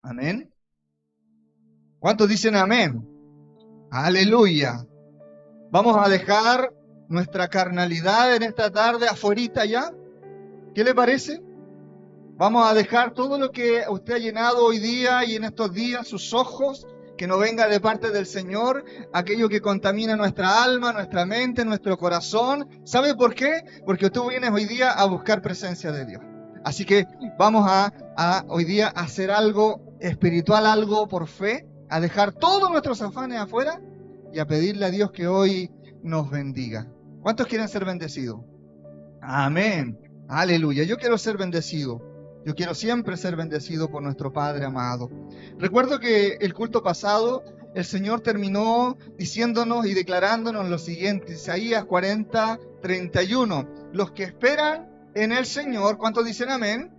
Amén. ¿Cuántos dicen amén? Aleluya. Vamos a dejar nuestra carnalidad en esta tarde afuerita ya. ¿Qué le parece? Vamos a dejar todo lo que usted ha llenado hoy día y en estos días, sus ojos, que no venga de parte del Señor, aquello que contamina nuestra alma, nuestra mente, nuestro corazón. ¿Sabe por qué? Porque tú vienes hoy día a buscar presencia de Dios. Así que vamos a hoy día a hacer algo espiritual, algo por fe, a dejar todos nuestros afanes afuera y a pedirle a Dios que hoy nos bendiga. ¿Cuántos quieren ser bendecidos? Amén. Aleluya. Yo quiero ser bendecido. Yo quiero siempre ser bendecido por nuestro Padre amado. Recuerdo que el culto pasado, el Señor terminó diciéndonos y declarándonos lo siguiente. Isaías 40:31. Los que esperan en el Señor, ¿cuántos dicen amén?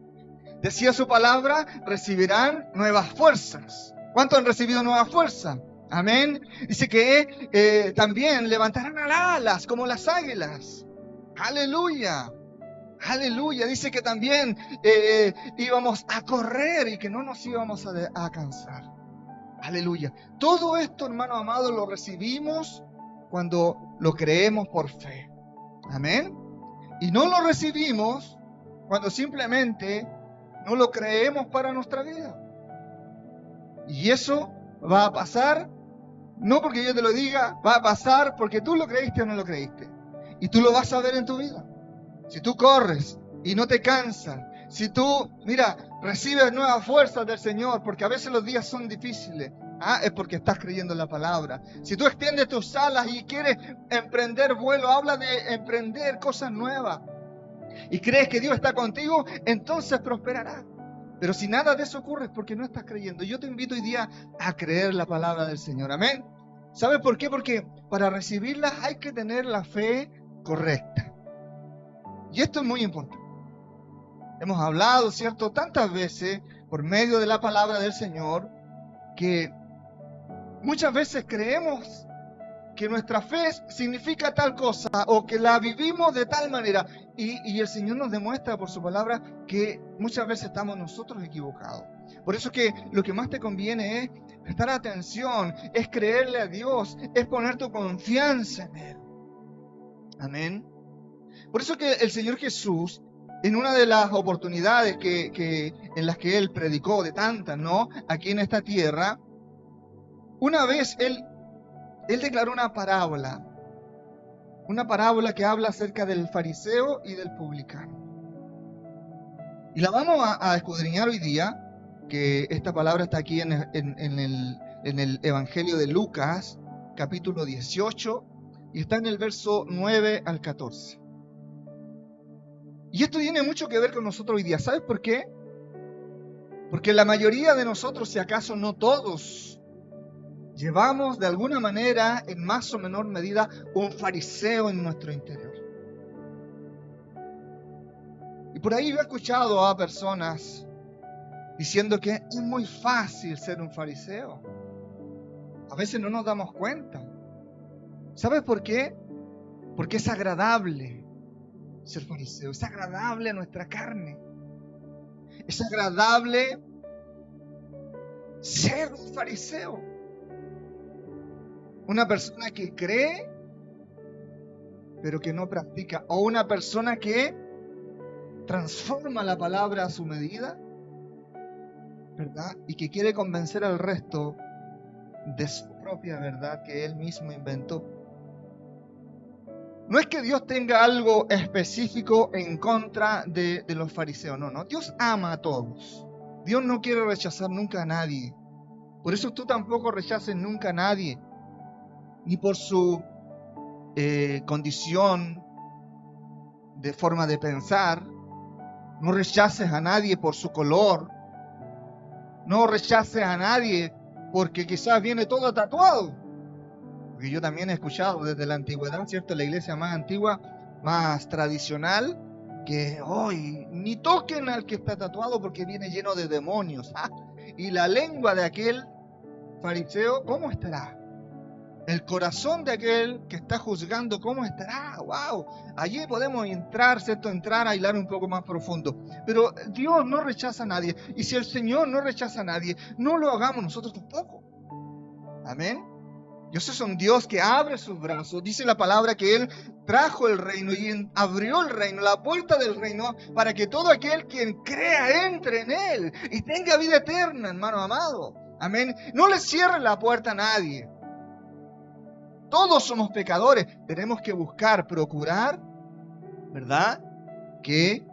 Decía su palabra, recibirán nuevas fuerzas. ¿Cuántos han recibido nuevas fuerzas? Amén. Dice que también levantarán alas como las águilas. Aleluya. Aleluya. Dice que también íbamos a correr y que no nos íbamos a cansar. Aleluya. Todo esto, hermano amado, lo recibimos cuando lo creemos por fe. Amén. Y no lo recibimos cuando simplemente no lo creemos para nuestra vida. Y eso va a pasar, no porque yo te lo diga, va a pasar porque tú lo creíste o no lo creíste. Y tú lo vas a ver en tu vida. Si tú corres y no te cansas, si tú, mira, recibes nuevas fuerzas del Señor, porque a veces los días son difíciles, es porque estás creyendo en la palabra. Si tú extiendes tus alas y quieres emprender vuelo, habla de emprender cosas nuevas, y crees que Dios está contigo, entonces prosperarás. Pero si nada de eso ocurre es porque no estás creyendo. Yo te invito hoy día a creer la palabra del Señor. Amén. ¿Sabes por qué? Porque para recibirla hay que tener la fe correcta. Y esto es muy importante. Hemos hablado, ¿cierto?, tantas veces por medio de la palabra del Señor que muchas veces creemos que nuestra fe significa tal cosa o que la vivimos de tal manera. Y el Señor nos demuestra por su palabra que muchas veces estamos nosotros equivocados. Por eso es que lo que más te conviene es prestar atención, es creerle a Dios, es poner tu confianza en Él. Amén. Por eso que el Señor Jesús, en una de las oportunidades en las que Él predicó, de tantas, ¿no?, aquí en esta tierra, una vez Él declaró una parábola que habla acerca del fariseo y del publicano. Y la vamos a escudriñar hoy día, que esta palabra está aquí en el Evangelio de Lucas, capítulo 18, y está en el verso 9 al 14. Y esto tiene mucho que ver con nosotros hoy día. ¿Sabes por qué? Porque la mayoría de nosotros, si acaso no todos, llevamos de alguna manera, en más o menor medida, un fariseo en nuestro interior. Y por ahí yo he escuchado a personas diciendo que es muy fácil ser un fariseo. A veces no nos damos cuenta. ¿Sabes por qué? Porque es agradable ser fariseo, es agradable a nuestra carne. Es agradable ser un fariseo. Una persona que cree, pero que no practica. O una persona que transforma la palabra a su medida, ¿verdad? Y que quiere convencer al resto de su propia verdad que él mismo inventó. No es que Dios tenga algo específico en contra de los fariseos. No. Dios ama a todos. Dios no quiere rechazar nunca a nadie. Por eso tú tampoco rechaces nunca a nadie. Ni por su condición de forma de pensar. No rechaces a nadie por su color. No rechaces a nadie porque quizás viene todo tatuado. Porque yo también he escuchado desde la antigüedad, ¿cierto? La iglesia más antigua, más tradicional, que hoy ni toquen al que está tatuado porque viene lleno de demonios. Y la lengua de aquel fariseo, ¿cómo estará? El corazón de aquel que está juzgando, ¿cómo estará? ¡Wow! Allí podemos entrar, ¿cierto? Entrar a hilar un poco más profundo. Pero Dios no rechaza a nadie. Y si el Señor no rechaza a nadie, no lo hagamos nosotros tampoco. Amén. Dios es un Dios que abre sus brazos. Dice la palabra que Él trajo el reino y abrió el reino, la puerta del reino, para que todo aquel quien crea entre en Él y tenga vida eterna, hermano amado. Amén. No le cierre la puerta a nadie. Todos somos pecadores. Tenemos que buscar, procurar, ¿verdad? Que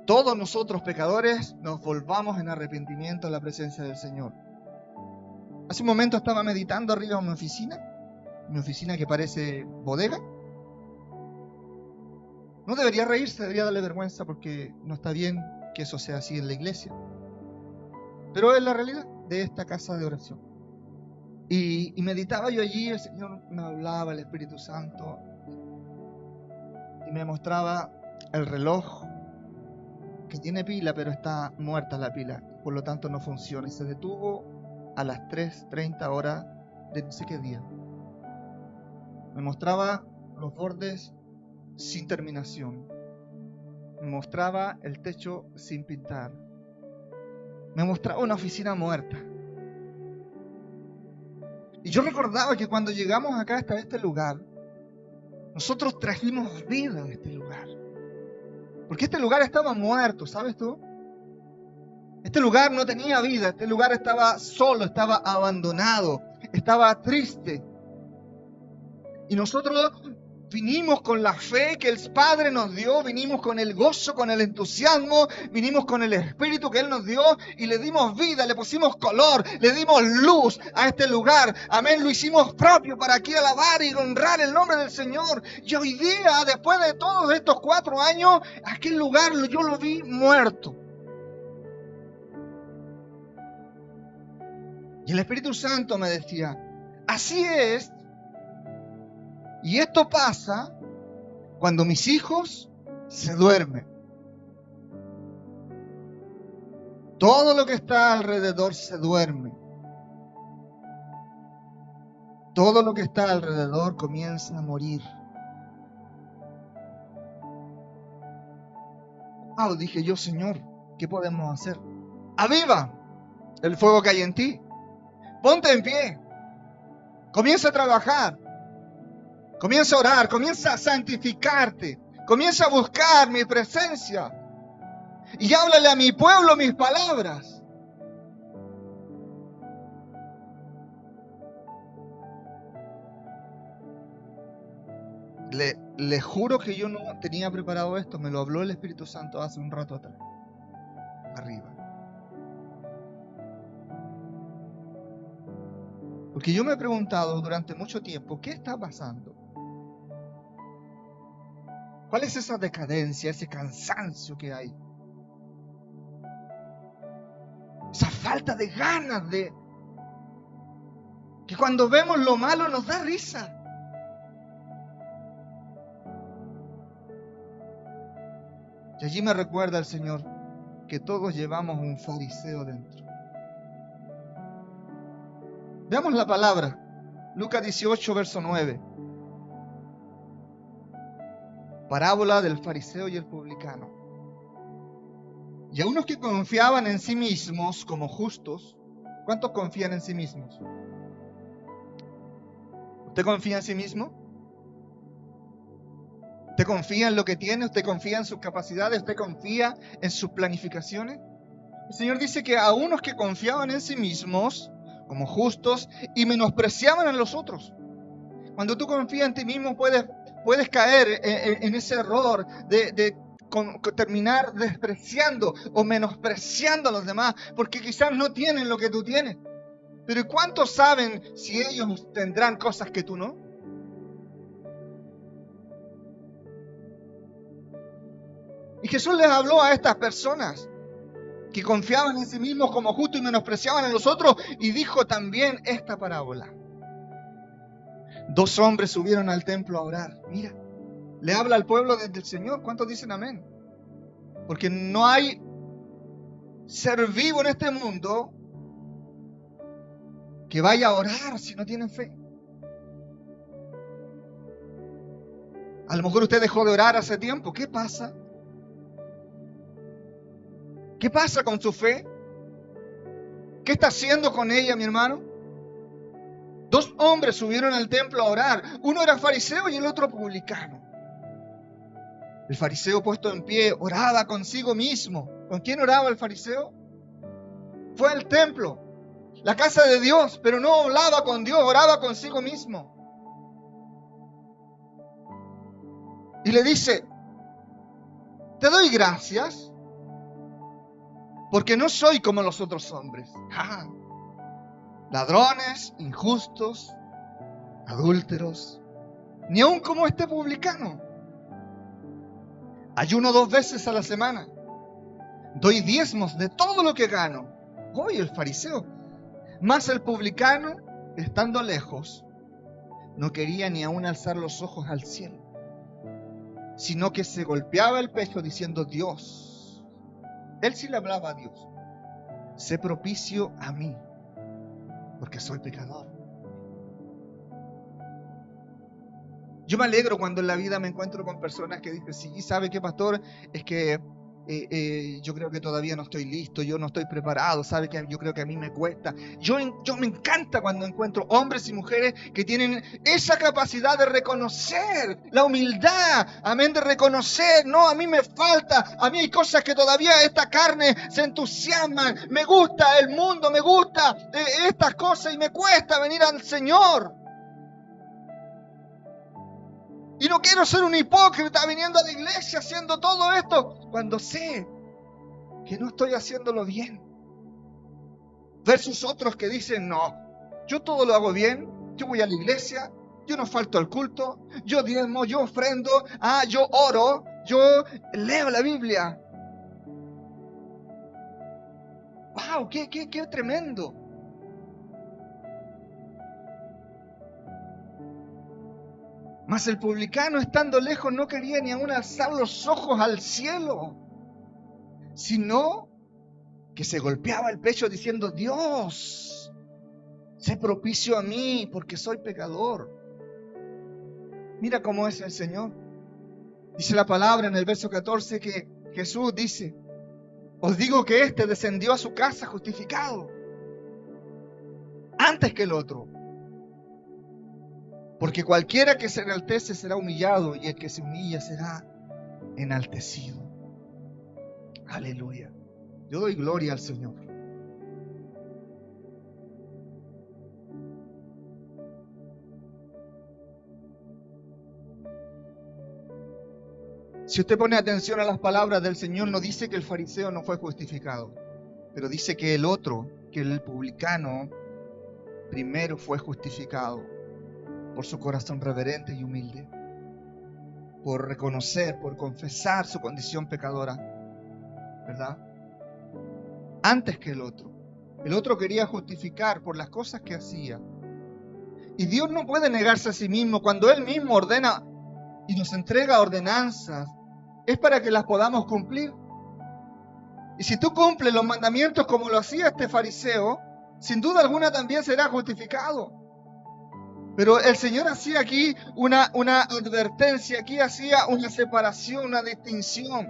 todos nosotros pecadores nos volvamos en arrepentimiento a la presencia del Señor. Hace un momento estaba meditando arriba en mi oficina que parece bodega. No debería reírse, debería darle vergüenza porque no está bien que eso sea así en la iglesia. Pero es la realidad de esta casa de oración. Y meditaba yo allí, el Señor me hablaba, el Espíritu Santo, y me mostraba el reloj que tiene pila, pero está muerta la pila, por lo tanto no funciona. Y se detuvo a las 3:30 horas de no sé qué día. Me mostraba los bordes sin terminación. Me mostraba el techo sin pintar. Me mostraba una oficina muerta. Y yo recordaba que cuando llegamos acá hasta este lugar, nosotros trajimos vida a este lugar. Porque este lugar estaba muerto, ¿sabes tú? Este lugar no tenía vida, este lugar estaba solo, estaba abandonado, estaba triste. Y nosotros vinimos con la fe que el Padre nos dio, vinimos con el gozo, con el entusiasmo, vinimos con el Espíritu que Él nos dio y le dimos vida, le pusimos color, le dimos luz a este lugar. Amén, lo hicimos propio para aquí alabar y honrar el nombre del Señor. Y hoy día, después de todos estos 4 años, aquel lugar yo lo vi muerto. Y el Espíritu Santo me decía, así es. Y esto pasa cuando mis hijos se duermen. Todo lo que está alrededor se duerme. Todo lo que está alrededor comienza a morir. Dije yo, Señor, ¿qué podemos hacer? Aviva el fuego que hay en ti. Ponte en pie. Comienza a trabajar. Comienza a orar, comienza a santificarte, comienza a buscar mi presencia y háblale a mi pueblo mis palabras. Le juro que yo no tenía preparado esto, me lo habló el Espíritu Santo hace un rato atrás, arriba. Porque yo me he preguntado durante mucho tiempo, ¿qué está pasando? ¿Cuál es esa decadencia, ese cansancio que hay? Esa falta de ganas de... que cuando vemos lo malo nos da risa. Y allí me recuerda el Señor que todos llevamos un fariseo dentro. Veamos la palabra. Lucas 18, verso 9. Parábola del fariseo y el publicano. Y a unos que confiaban en sí mismos como justos. ¿Cuántos confían en sí mismos? ¿Usted confía en sí mismo? ¿Usted confía en lo que tiene? ¿Usted confía en sus capacidades? ¿Usted confía en sus planificaciones? El Señor dice que a unos que confiaban en sí mismos como justos y menospreciaban a los otros. Cuando tú confías en ti mismo puedes caer en ese error de terminar despreciando o menospreciando a los demás porque quizás no tienen lo que tú tienes. Pero ¿cuántos saben si ellos tendrán cosas que tú no? Y Jesús les habló a estas personas que confiaban en sí mismos como justos y menospreciaban a los otros, y dijo también esta parábola. 2 hombres subieron al templo a orar. Mira, le habla al pueblo desde el Señor. ¿Cuántos dicen amén? Porque no hay ser vivo en este mundo que vaya a orar si no tienen fe. A lo mejor usted dejó de orar hace tiempo. ¿Qué pasa? ¿Qué pasa con su fe? ¿Qué está haciendo con ella, mi hermano? Dos hombres subieron al templo a orar. Uno era fariseo y el otro publicano. El fariseo, puesto en pie, oraba consigo mismo. ¿Con quién oraba el fariseo? Fue al templo, la casa de Dios, pero no hablaba con Dios, oraba consigo mismo. Y le dice: te doy gracias porque no soy como los otros hombres. Ladrones, injustos, adúlteros, ni aun como este publicano. Ayuno 2 veces a la semana. Doy diezmos de todo lo que gano. Oye, el fariseo. Mas el publicano, estando lejos, no quería ni aun alzar los ojos al cielo, sino que se golpeaba el pecho diciendo: Dios. Él sí le hablaba a Dios: sé propicio a mí, porque soy pecador. Yo me alegro cuando en la vida me encuentro con personas que dicen: sí, ¿sabe qué, pastor? Es que yo creo que todavía no estoy listo, yo no estoy preparado, ¿sabe? Que yo creo que a mí me cuesta. Yo me encanta cuando encuentro hombres y mujeres que tienen esa capacidad de reconocer la humildad, amén, de reconocer: no, a mí me falta, a mí hay cosas que todavía esta carne se entusiasman, me gusta el mundo, me gusta estas cosas y me cuesta venir al Señor. Y no quiero ser un hipócrita viniendo a la iglesia haciendo todo esto cuando sé que no estoy haciéndolo bien. Versus otros que dicen: no, yo todo lo hago bien, yo voy a la iglesia, yo no falto al culto, yo diezmo, yo ofrendo, yo oro, yo leo la Biblia. ¡Wow! ¡Qué tremendo! Mas el publicano, estando lejos, no quería ni aún alzar los ojos al cielo, sino que se golpeaba el pecho diciendo: Dios, sé propicio a mí, porque soy pecador. Mira cómo es el Señor. Dice la palabra en el verso 14 que Jesús dice: os digo que este descendió a su casa justificado antes que el otro. Porque cualquiera que se enaltece será humillado, y el que se humilla será enaltecido. Aleluya. Yo doy gloria al Señor. Si usted pone atención a las palabras del Señor, no dice que el fariseo no fue justificado, pero dice que el otro, que el publicano, primero fue justificado por su corazón reverente y humilde, por reconocer, por confesar su condición pecadora, ¿verdad? Antes que el otro. El otro quería justificar por las cosas que hacía. Y Dios no puede negarse a sí mismo. Cuando Él mismo ordena y nos entrega ordenanzas, es para que las podamos cumplir. Y si tú cumples los mandamientos como lo hacía este fariseo, sin duda alguna también será justificado. Pero el Señor hacía aquí una advertencia, aquí hacía una separación, una distinción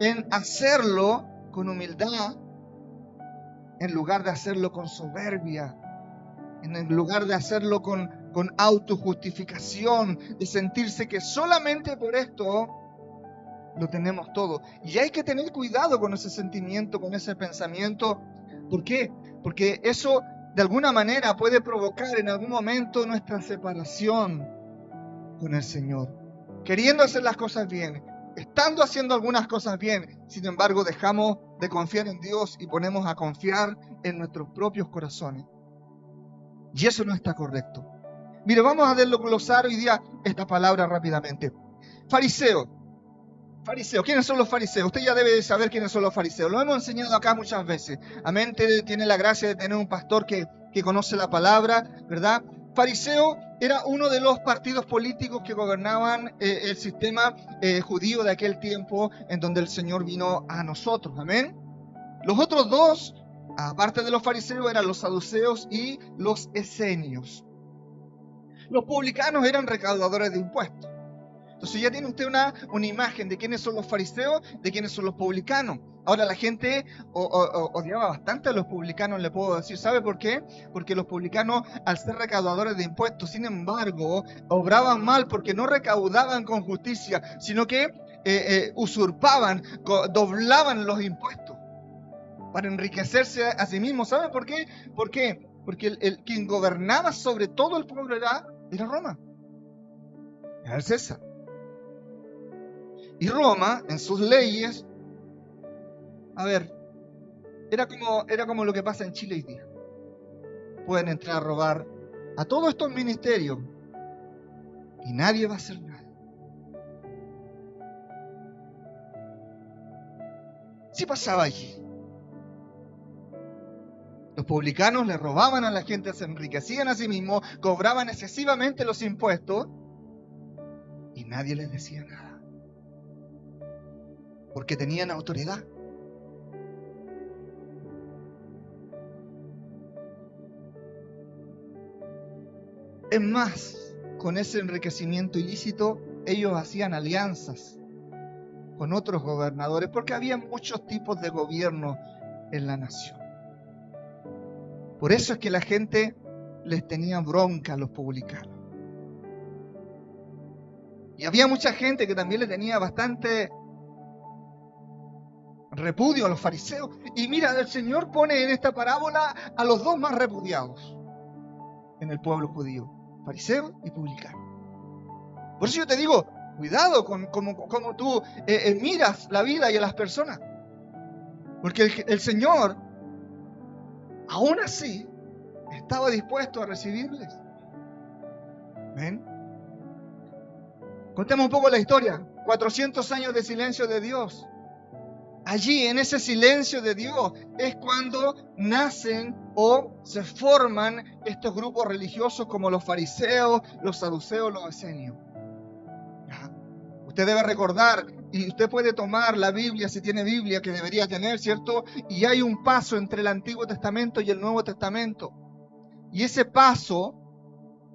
en hacerlo con humildad en lugar de hacerlo con soberbia, en lugar de hacerlo con autojustificación, de sentirse que solamente por esto lo tenemos todo. Y hay que tener cuidado con ese sentimiento, con ese pensamiento. ¿Por qué? Porque eso de alguna manera puede provocar en algún momento nuestra separación con el Señor. Queriendo hacer las cosas bien, estando haciendo algunas cosas bien, sin embargo dejamos de confiar en Dios y ponemos a confiar en nuestros propios corazones. Y eso no está correcto. Mire, vamos a desglosar hoy día esta palabra rápidamente. Fariseo. Fariseos, ¿quiénes son los fariseos? Usted ya debe de saber quiénes son los fariseos. Lo hemos enseñado acá muchas veces. Amén. Tiene la gracia de tener un pastor que conoce la palabra, ¿verdad? Fariseo era uno de los partidos políticos que gobernaban el sistema judío de aquel tiempo en donde el Señor vino a nosotros. Amén. Los otros dos, aparte de los fariseos, eran los saduceos y los esenios. Los publicanos eran recaudadores de impuestos. Entonces ya tiene usted una imagen de quiénes son los fariseos, de quiénes son los publicanos. Ahora la gente odiaba bastante a los publicanos, le puedo decir. ¿Sabe por qué? Porque los publicanos, al ser recaudadores de impuestos, sin embargo, obraban mal porque no recaudaban con justicia, sino que usurpaban, doblaban los impuestos para enriquecerse a sí mismos. ¿Sabe por qué? ¿Por qué? Porque quien gobernaba sobre todo el pueblo era Roma. Era el César. Y Roma, en sus leyes, era como lo que pasa en Chile hoy día. Pueden entrar a robar a todos estos ministerios y nadie va a hacer nada. Sí pasaba allí. Los publicanos le robaban a la gente, se enriquecían a sí mismos, cobraban excesivamente los impuestos y nadie les decía nada. Porque tenían autoridad. Es más, con ese enriquecimiento ilícito, ellos hacían alianzas con otros gobernadores, porque había muchos tipos de gobierno en la nación. Por eso es que la gente les tenía bronca a los publicanos. Y había mucha gente que también le tenía bastante repudio a los fariseos. Y mira, el Señor pone en esta parábola a los dos más repudiados en el pueblo judío: fariseos y publicanos. Por eso yo te digo, cuidado con cómo tú miras la vida y a las personas. Porque el Señor, aún así, estaba dispuesto a recibirles. ¿Ven? Contemos un poco la historia. 400 años de silencio de Dios. Allí, en ese silencio de Dios, es cuando nacen o se forman estos grupos religiosos como los fariseos, los saduceos, los esenios. Usted debe recordar, y usted puede tomar la Biblia, si tiene Biblia, que debería tener, ¿cierto? Y hay un paso entre el Antiguo Testamento y el Nuevo Testamento. Y ese paso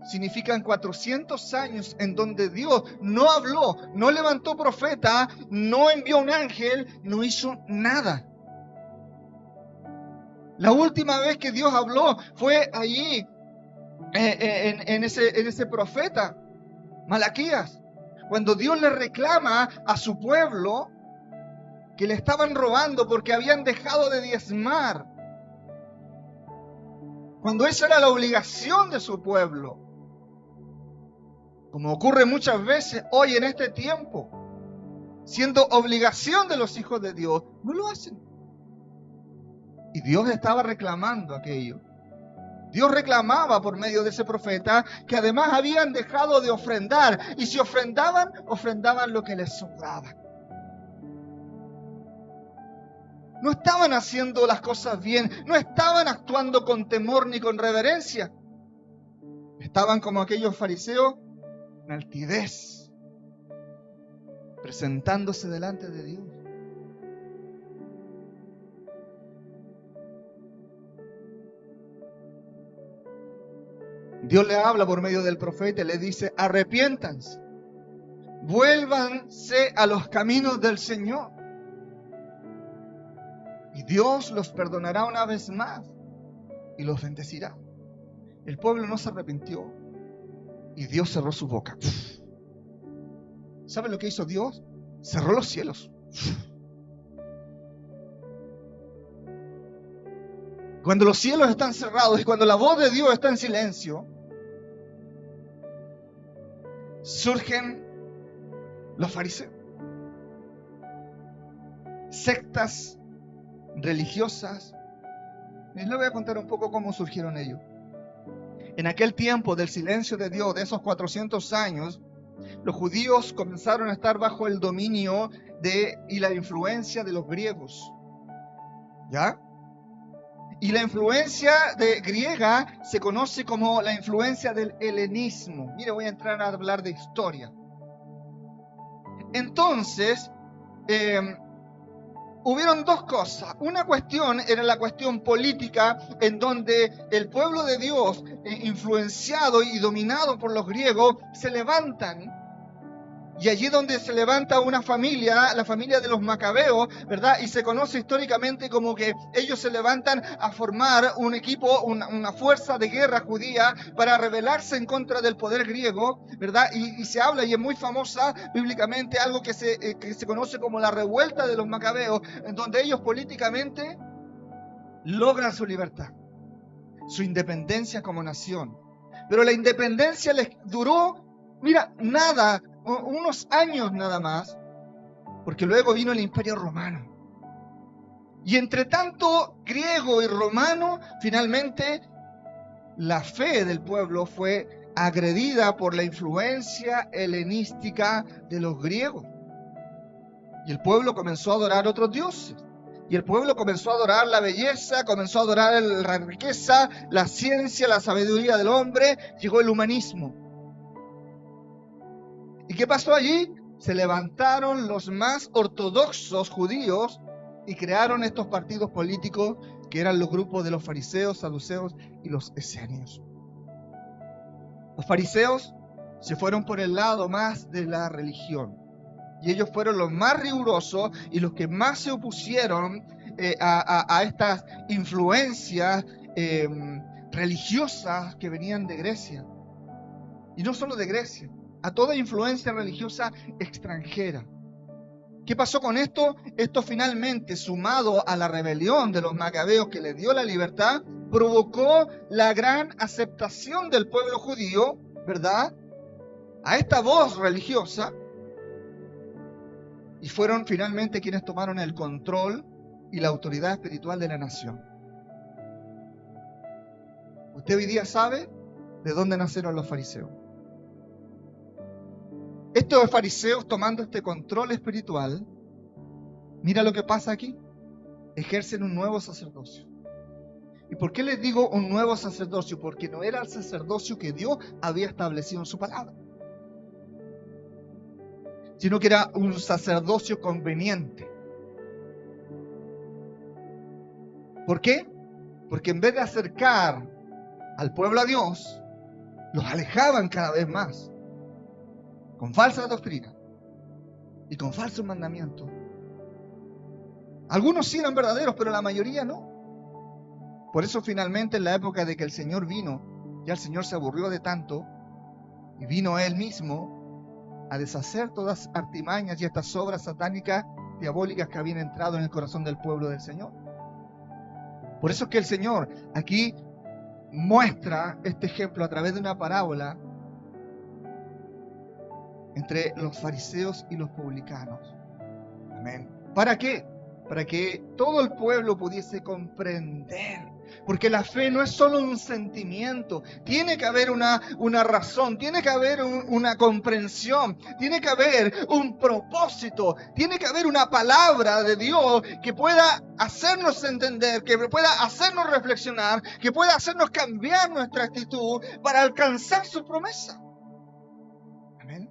significan 400 años en donde Dios no habló, no levantó profeta, no envió un ángel, no hizo nada. La última vez que Dios habló fue allí, en ese profeta, Malaquías, cuando Dios le reclama a su pueblo que le estaban robando porque habían dejado de diezmar, cuando esa era la obligación de su pueblo. Como ocurre muchas veces hoy en este tiempo, siendo obligación de los hijos de Dios, no lo hacen. Y Dios estaba reclamando aquello. Dios reclamaba por medio de ese profeta que además habían dejado de ofrendar. Y si ofrendaban lo que les sobraba. No estaban haciendo las cosas bien, no estaban actuando con temor ni con reverencia. Estaban como aquellos fariseos, en altivez, presentándose delante de Dios. Dios le habla por medio del profeta y le dice: arrepiéntanse, vuélvanse a los caminos del Señor, y Dios los perdonará una vez más y los bendecirá. El pueblo no se arrepintió y Dios cerró su boca. ¿Sabe lo que hizo Dios? Cerró los cielos. Cuando los cielos están cerrados y cuando la voz de Dios está en silencio, surgen los fariseos. Sectas religiosas. Les voy a contar un poco cómo surgieron ellos. En aquel tiempo del silencio de Dios, de esos 400 años, los judíos comenzaron a estar bajo el dominio y la influencia de los griegos. ¿Ya? Y la influencia griega se conoce como la influencia del helenismo. Mire, voy a entrar a hablar de historia. Entonces, hubieron dos cosas. Una cuestión era la cuestión política, en donde el pueblo de Dios, influenciado y dominado por los griegos, se levantan Y allí donde se levanta una familia, la familia de los macabeos, ¿verdad? Y se conoce históricamente como que ellos se levantan a formar un equipo, una fuerza de guerra judía para rebelarse en contra del poder griego, ¿verdad? Y se habla, y es muy famosa bíblicamente, algo que se conoce como la revuelta de los macabeos, en donde ellos políticamente logran su libertad, su independencia como nación. Pero la independencia les duró, mira, nada, unos años nada más, porque luego vino el Imperio Romano. Y entre tanto griego y romano, finalmente la fe del pueblo fue agredida por la influencia helenística de los griegos. Y el pueblo comenzó a adorar otros dioses. Y el pueblo comenzó a adorar la belleza, comenzó a adorar la riqueza, la ciencia, la sabiduría del hombre. Llegó el humanismo. ¿Y qué pasó allí? Se levantaron los más ortodoxos judíos y crearon estos partidos políticos que eran los grupos de los fariseos, saduceos y los esenios. Los fariseos se fueron por el lado más de la religión. Y ellos fueron los más rigurosos y los que más se opusieron a estas influencias religiosas que venían de Grecia. Y no solo de Grecia, a toda influencia religiosa extranjera. ¿Qué pasó con esto? Esto finalmente, sumado a la rebelión de los macabeos que les dio la libertad, provocó la gran aceptación del pueblo judío, ¿verdad?, a esta voz religiosa. Y fueron finalmente quienes tomaron el control y la autoridad espiritual de la nación. Usted hoy día sabe de dónde nacieron los fariseos. Estos fariseos, tomando este control espiritual, mira lo que pasa aquí. Ejercen un nuevo sacerdocio. ¿Y por qué les digo un nuevo sacerdocio? Porque no era el sacerdocio que Dios había establecido en su palabra, sino que era un sacerdocio conveniente. ¿Por qué? Porque en vez de acercar al pueblo a Dios, los alejaban cada vez más, con falsa doctrina y con falsos mandamientos. Algunos sí eran verdaderos, pero la mayoría no. Por eso finalmente en la época de que el Señor vino, ya el Señor se aburrió de tanto y vino Él mismo a deshacer todas las artimañas y estas obras satánicas, diabólicas que habían entrado en el corazón del pueblo del Señor. Por eso es que el Señor aquí muestra este ejemplo a través de una parábola entre los fariseos y los publicanos. Amén. ¿Para qué? Para que todo el pueblo pudiese comprender. Porque la fe no es solo un sentimiento, tiene que haber una razón, tiene que haber una comprensión, tiene que haber un propósito, tiene que haber una palabra de Dios que pueda hacernos entender, que pueda hacernos reflexionar, que pueda hacernos cambiar nuestra actitud para alcanzar su promesa. Amén.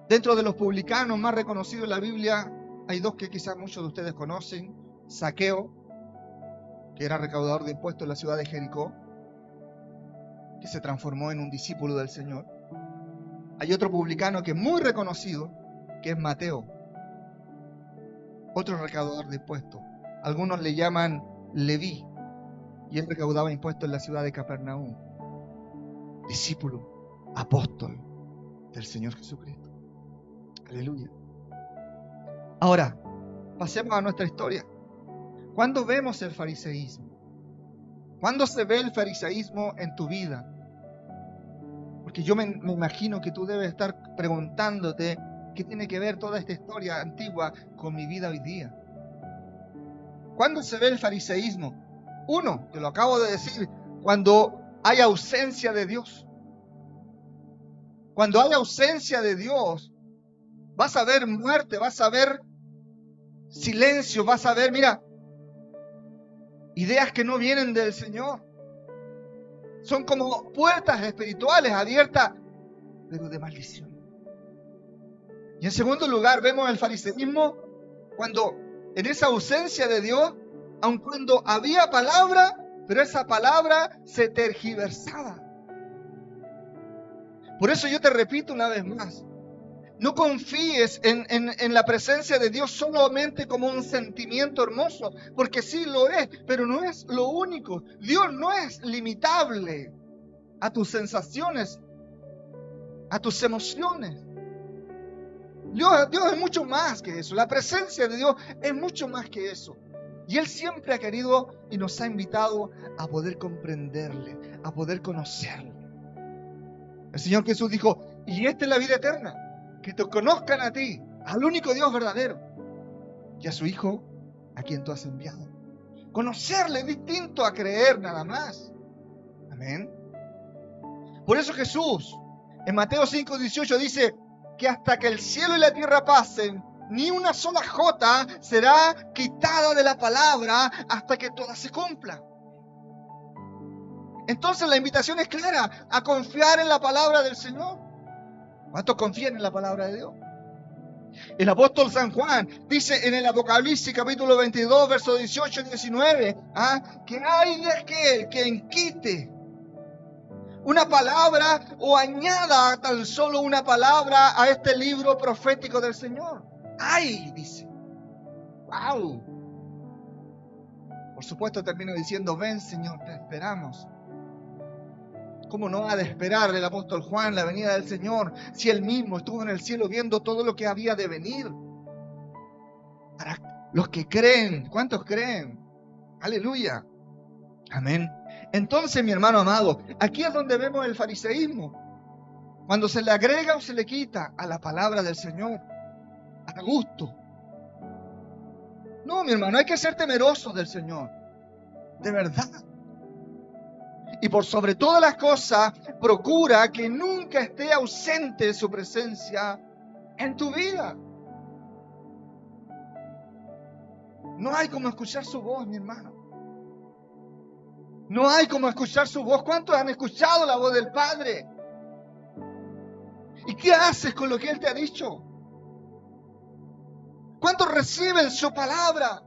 Dentro de los publicanos más reconocidos en la Biblia, hay dos que quizás muchos de ustedes conocen. Zaqueo, que era recaudador de impuestos en la ciudad de Jericó, que se transformó en un discípulo del Señor. Hay otro publicano que es muy reconocido, que es Mateo, otro recaudador de impuestos. Algunos le llaman Leví, y él recaudaba impuestos en la ciudad de Capernaum. Discípulo, apóstol del Señor Jesucristo. Aleluya. Ahora, pasemos a nuestra historia. ¿Cuándo vemos el fariseísmo? ¿Cuándo se ve el fariseísmo en tu vida? Porque yo me imagino que tú debes estar preguntándote qué tiene que ver toda esta historia antigua con mi vida hoy día. ¿Cuándo se ve el fariseísmo? Uno, te lo acabo de decir, cuando hay ausencia de Dios. Cuando hay ausencia de Dios, vas a ver muerte, vas a ver silencio, vas a ver, mira, ideas que no vienen del Señor. Son como puertas espirituales abiertas, pero de maldición. Y en segundo lugar, vemos el fariseísmo cuando en esa ausencia de Dios, aun cuando había palabra, pero esa palabra se tergiversaba. Por eso yo te repito una vez más, no confíes en la presencia de Dios solamente como un sentimiento hermoso, porque sí lo es, pero no es lo único. Dios no es limitable a tus sensaciones, a tus emociones. Dios es mucho más que eso. La presencia de Dios es mucho más que eso. Y Él siempre ha querido y nos ha invitado a poder comprenderle, a poder conocerle. El Señor Jesús dijo, y esta es la vida eterna, que te conozcan a ti, al único Dios verdadero, y a su Hijo, a quien tú has enviado. Conocerle es distinto a creer nada más. Amén. Por eso Jesús, en Mateo 5:18 dice que hasta que el cielo y la tierra pasen, ni una sola jota será quitada de la palabra hasta que toda se cumpla. Entonces la invitación es clara, a confiar en la palabra del Señor. ¿Cuántos confían en la palabra de Dios? El apóstol San Juan dice en el Apocalipsis capítulo 22, versos 18 y 19, que hay de aquel que quite una palabra o añada tan solo una palabra a este libro profético del Señor. ¡Ay! Dice. ¡Wow! Por supuesto termina diciendo, ven Señor, te esperamos. ¿Cómo no ha de esperar el apóstol Juan la venida del Señor si él mismo estuvo en el cielo viendo todo lo que había de venir? Para los que creen, ¿cuántos creen? Aleluya. Amén. Entonces, mi hermano amado, aquí es donde vemos el fariseísmo. Cuando se le agrega o se le quita a la palabra del Señor, a gusto. No, mi hermano, hay que ser temerosos del Señor. De verdad. Y por sobre todas las cosas, procura que nunca esté ausente su presencia en tu vida. No hay como escuchar su voz, mi hermano. No hay como escuchar su voz. ¿Cuántos han escuchado la voz del Padre? ¿Y qué haces con lo que Él te ha dicho? ¿Cuántos reciben su palabra?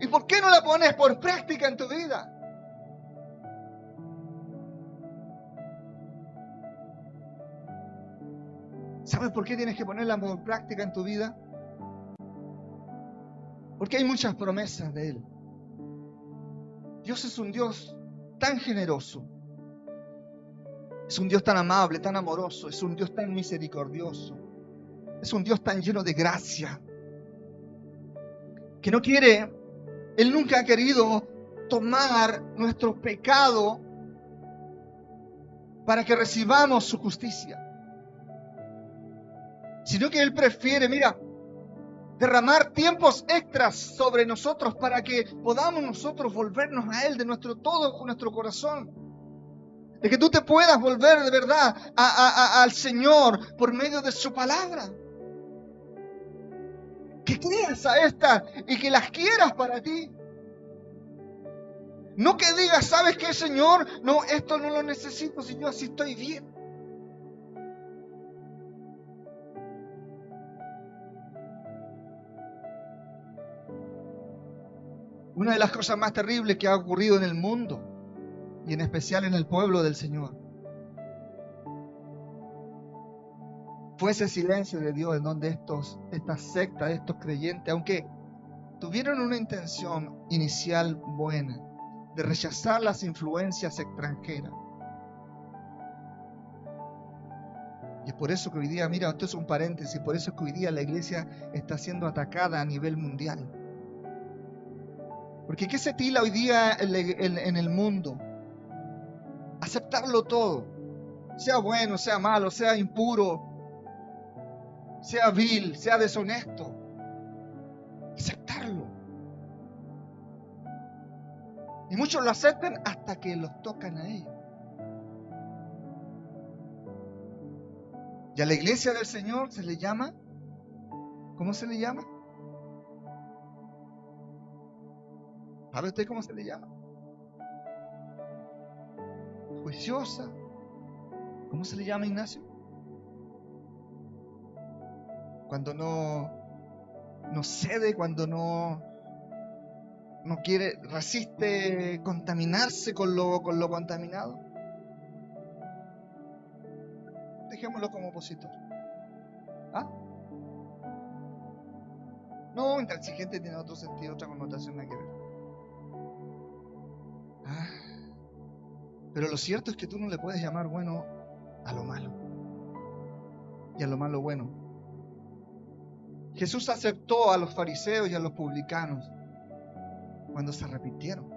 ¿Y por qué no la pones por práctica en tu vida? ¿Sabes por qué tienes que ponerla por práctica en tu vida? Porque hay muchas promesas de Él. Dios es un Dios tan generoso. Es un Dios tan amable, tan amoroso. Es un Dios tan misericordioso. Es un Dios tan lleno de gracia. Que no quiere, Él nunca ha querido tomar nuestro pecado para que recibamos su justicia. Sino que Él prefiere, derramar tiempos extras sobre nosotros para que podamos nosotros volvernos a Él de todo con nuestro corazón. De que tú te puedas volver de verdad al Señor por medio de su palabra. Que creas a estas y que las quieras para ti. No que digas, ¿sabes qué, Señor? No, esto no lo necesito si yo así estoy bien. Una de las cosas más terribles que ha ocurrido en el mundo, y en especial en el pueblo del Señor, fue ese silencio de Dios en donde estas sectas, estos creyentes, aunque tuvieron una intención inicial buena, de rechazar las influencias extranjeras. Y es por eso que hoy día, esto es un paréntesis, por eso es que hoy día la iglesia está siendo atacada a nivel mundial. Porque ¿qué se tila hoy día en el mundo? Aceptarlo todo, sea bueno, sea malo, sea impuro, sea vil, sea deshonesto. Aceptarlo. Y muchos lo aceptan hasta que los tocan a ellos. Y a la iglesia del Señor se le llama, ¿cómo se le llama? ¿Sabe usted cómo se le llama? Juiciosa. ¿Cómo se le llama, Ignacio? Cuando no cede, cuando no quiere, resiste contaminarse con lo contaminado. dejémoslo como opositor. ¿Ah? No, intransigente tiene otro sentido, otra connotación, nada que ver. Pero lo cierto es que tú no le puedes llamar bueno a lo malo y a lo malo bueno. Jesús aceptó a los fariseos y a los publicanos cuando se arrepintieron,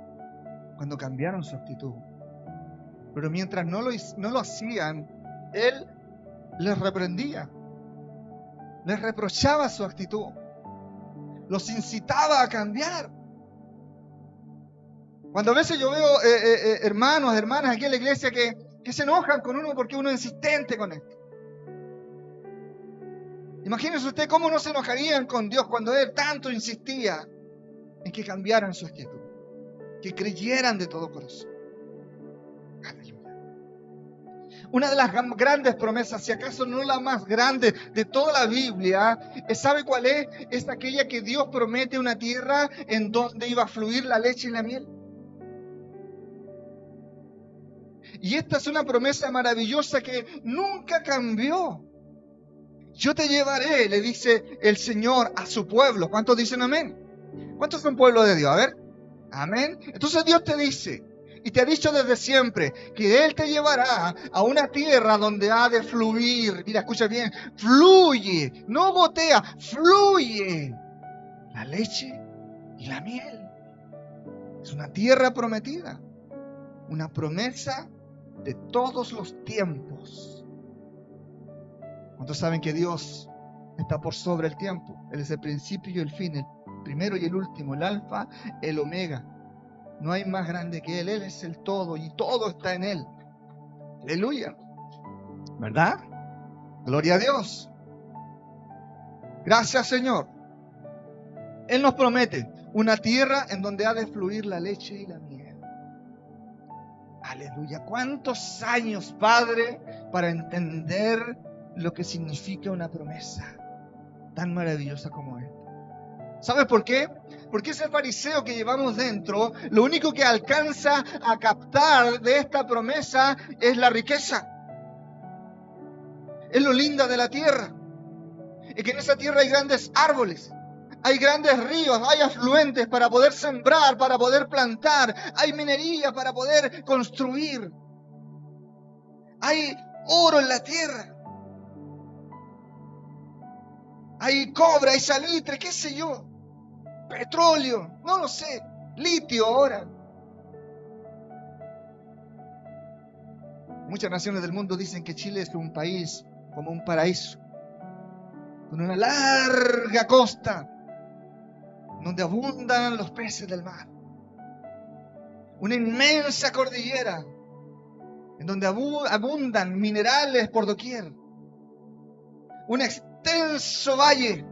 cuando cambiaron su actitud. Pero mientras no lo hacían, Él les reprendía, les reprochaba su actitud, los incitaba a cambiar. Cuando a veces yo veo hermanos, hermanas aquí en la iglesia que se enojan con uno porque uno es insistente con esto. Imagínense usted cómo no se enojarían con Dios cuando Él tanto insistía en que cambiaran su actitud, que creyeran de todo corazón. Aleluya. Una de las grandes promesas, si acaso no la más grande de toda la Biblia, ¿sabe cuál es? Es aquella que Dios promete una tierra en donde iba a fluir la leche y la miel. Y esta es una promesa maravillosa que nunca cambió. Yo te llevaré, le dice el Señor a su pueblo. ¿Cuántos dicen amén? ¿Cuántos son pueblo de Dios? A ver, amén. Entonces Dios te dice, y te ha dicho desde siempre, que Él te llevará a una tierra donde ha de fluir. Mira, escucha bien, fluye, no gotea, fluye la leche y la miel. Es una tierra prometida, una promesa de todos los tiempos. ¿Cuántos saben que Dios está por sobre el tiempo? Él es el principio y el fin, el primero y el último, el alfa, el omega. No hay más grande que Él. Él es el todo y todo está en Él. Aleluya. ¿Verdad? Gloria a Dios. Gracias, Señor. Él nos promete una tierra en donde ha de fluir la leche y la miel. Aleluya. ¿Cuántos años, Padre, para entender lo que significa una promesa tan maravillosa como esta? ¿Sabes por qué? Porque ese fariseo que llevamos dentro, lo único que alcanza a captar de esta promesa es la riqueza. Es lo linda de la tierra. Es que en esa tierra hay grandes árboles, hay grandes ríos, hay afluentes para poder sembrar, para poder plantar, hay minería para poder construir. Hay oro en la tierra. Hay cobre, hay salitre, qué sé yo, petróleo, no lo sé, litio ahora. Muchas naciones del mundo dicen que Chile es un país como un paraíso, con una larga costa, donde abundan los peces del mar. Una inmensa cordillera, en donde abundan minerales por doquier. Un extenso valle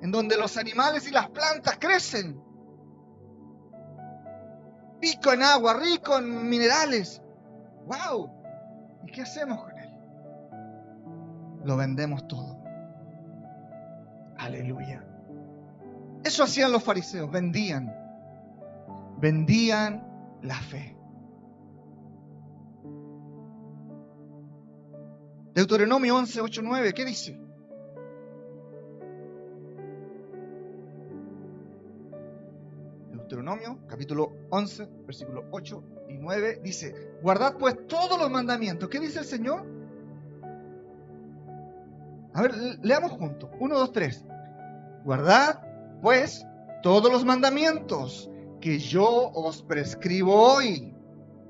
en donde los animales y las plantas crecen. Rico en agua, rico en minerales. ¡Wow! ¿Y qué hacemos con él? Lo vendemos todo. Aleluya. Eso hacían los fariseos, vendían la fe. Deuteronomio 11, 8, 9, ¿qué dice? Deuteronomio, capítulo 11, versículos 8 y 9, dice: guardad pues todos los mandamientos. ¿Qué dice el Señor? A ver, leamos juntos. 1, 2, 3. Guardad pues todos los mandamientos que yo os prescribo hoy,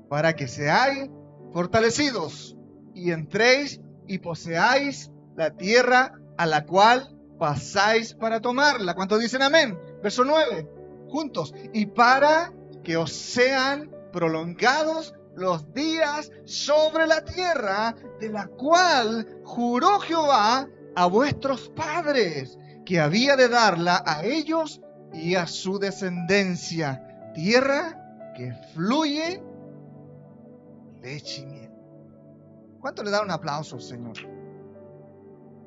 para que seáis fortalecidos y entréis y poseáis la tierra a la cual pasáis para tomarla. ¿Cuántos dicen amén? Verso 9, juntos. Y para que os sean prolongados los días sobre la tierra de la cual juró Jehová a vuestros padres, que había de darla a ellos y a su descendencia, tierra que fluye leche y miel. ¿Cuánto le da un aplauso al Señor?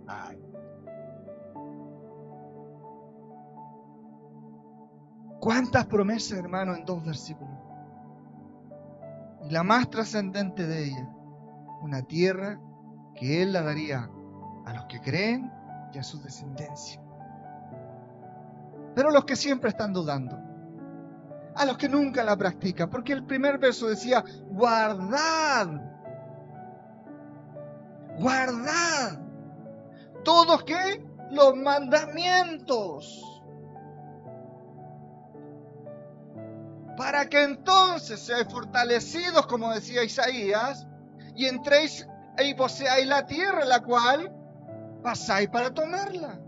Ay. ¿Cuántas promesas, hermano, en 2 versículos? Y la más trascendente de ellas, una tierra que Él la daría a los que creen y a su descendencia. Pero los que siempre están dudando, a los que nunca la practican, porque el primer verso decía, guardad, guardad, todos que los mandamientos, para que entonces seáis fortalecidos, como decía Isaías, y entréis y poseáis la tierra, la cual pasáis para tomarla.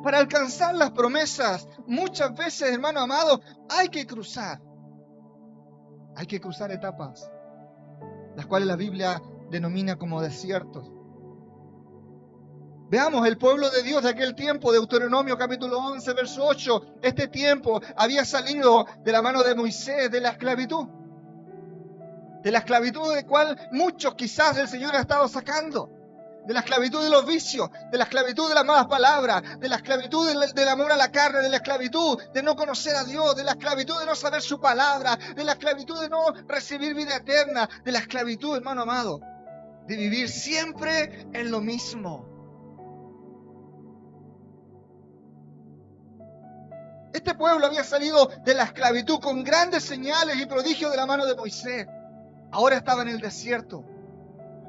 Para alcanzar las promesas, muchas veces, hermano amado, hay que cruzar etapas, las cuales la Biblia denomina como desiertos. Veamos, el pueblo de Dios de aquel tiempo, Deuteronomio capítulo 11, verso 8, este tiempo había salido de la mano de Moisés de la esclavitud de cual muchos quizás el Señor ha estado sacando, de la esclavitud de los vicios, de la esclavitud de las malas palabras, de la esclavitud del amor a la carne, de la esclavitud de no conocer a Dios, de la esclavitud de no saber su palabra, de la esclavitud de no recibir vida eterna, de la esclavitud, hermano amado, de vivir siempre en lo mismo. Este pueblo había salido de la esclavitud con grandes señales y prodigios de la mano de Moisés. Ahora estaba en el desierto.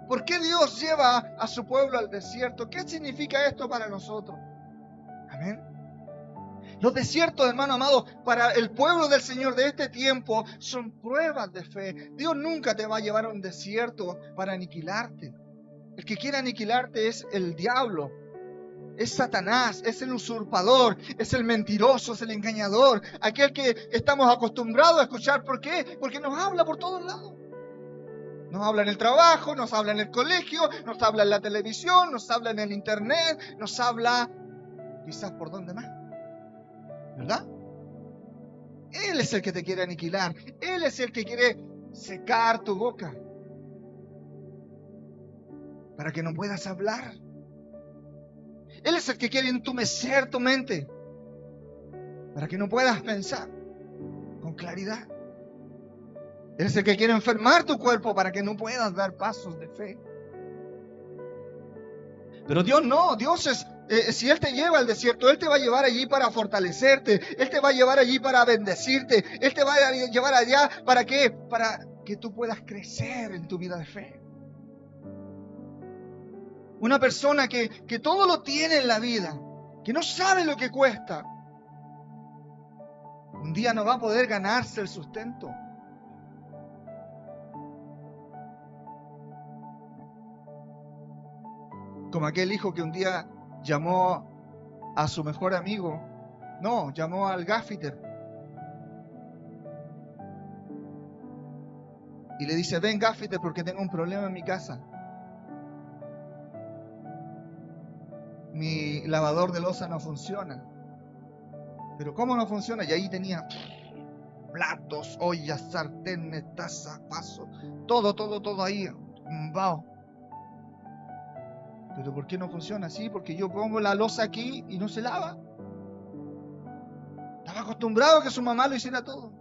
¿Por qué Dios lleva a su pueblo al desierto? ¿Qué significa esto para nosotros? Amén. Los desiertos, hermano amado, para el pueblo del Señor de este tiempo son pruebas de fe. Dios nunca te va a llevar a un desierto para aniquilarte. El que quiere aniquilarte es el diablo. Es Satanás, es el usurpador, es el mentiroso, es el engañador, aquel que estamos acostumbrados a escuchar. ¿Por qué? Porque nos habla por todos lados. Nos habla en el trabajo, nos habla en el colegio, nos habla en la televisión, nos habla en el internet, nos habla quizás por dónde más. ¿Verdad? Él es el que te quiere aniquilar, Él es el que quiere secar tu boca para que no puedas hablar. Él es el que quiere entumecer tu mente para que no puedas pensar con claridad. Él es el que quiere enfermar tu cuerpo para que no puedas dar pasos de fe. Pero Dios no, Dios es, si Él te lleva al desierto, Él te va a llevar allí para fortalecerte, Él te va a llevar allí para bendecirte, Él te va a llevar allá ¿para qué? Para que tú puedas crecer en tu vida de fe. Una persona que todo lo tiene en la vida, que no sabe lo que cuesta, un día no va a poder ganarse el sustento. Como aquel hijo que un día llamó a su mejor amigo, llamó al gaffiter y le dice: ven, gaffiter, porque tengo un problema en mi casa. Mi lavador de loza no funciona. ¿Pero cómo no funciona? Y ahí tenía platos, ollas, sartenes, tazas, vasos, todo ahí, vaho. ¿Pero por qué no funciona así? Porque yo pongo la loza aquí y no se lava. Estaba acostumbrado a que su mamá lo hiciera todo.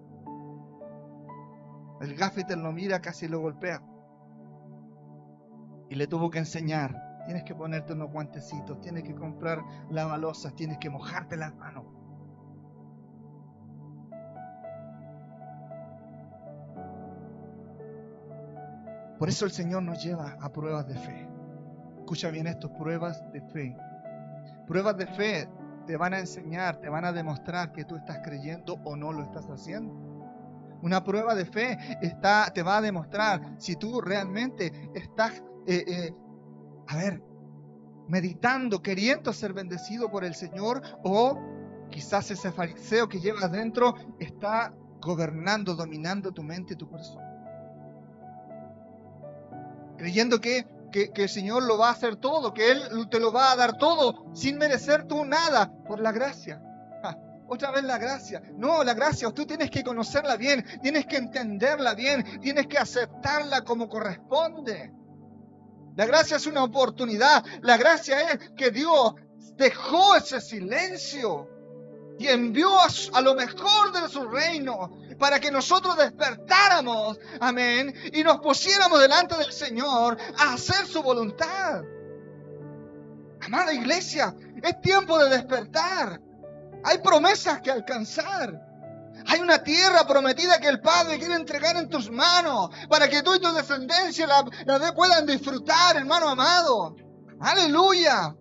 El gaffiter lo mira, casi lo golpea. Y le tuvo que enseñar: tienes que ponerte unos guantecitos, tienes que comprar lavalosas, tienes que mojarte las manos. Por eso el Señor nos lleva a pruebas de fe. Escucha bien esto, pruebas de fe. Pruebas de fe te van a enseñar, te van a demostrar que tú estás creyendo o no lo estás haciendo. Una prueba de fe te va a demostrar si tú realmente estás meditando, queriendo ser bendecido por el Señor, o quizás ese fariseo que llevas dentro está gobernando, dominando tu mente y tu corazón. Creyendo que el Señor lo va a hacer todo, que Él te lo va a dar todo, sin merecer tú nada, por la gracia. Otra vez la gracia. No, la gracia, tú tienes que conocerla bien, tienes que entenderla bien, tienes que aceptarla como corresponde. La gracia es una oportunidad. La gracia es que Dios dejó ese silencio y envió a lo mejor de su reino, para que nosotros despertáramos, amén, y nos pusiéramos delante del Señor a hacer su voluntad. Amada iglesia, es tiempo de despertar. Hay promesas que alcanzar. Hay una tierra prometida que el Padre quiere entregar en tus manos para que tú y tu descendencia la puedan disfrutar, hermano amado. Aleluya.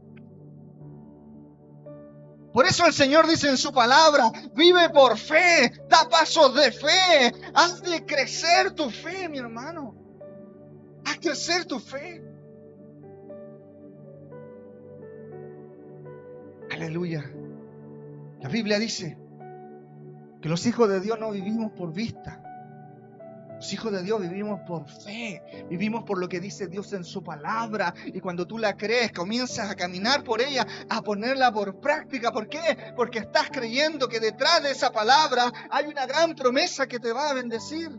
Por eso el Señor dice en su palabra, vive por fe, da pasos de fe, haz de crecer tu fe, mi hermano. Haz crecer tu fe. Aleluya. La Biblia dice que los hijos de Dios no vivimos por vista. Los hijos de Dios vivimos por fe, vivimos por lo que dice Dios en su palabra. Y cuando tú la crees, comienzas a caminar por ella, a ponerla por práctica. ¿Por qué? Porque estás creyendo que detrás de esa palabra hay una gran promesa que te va a bendecir.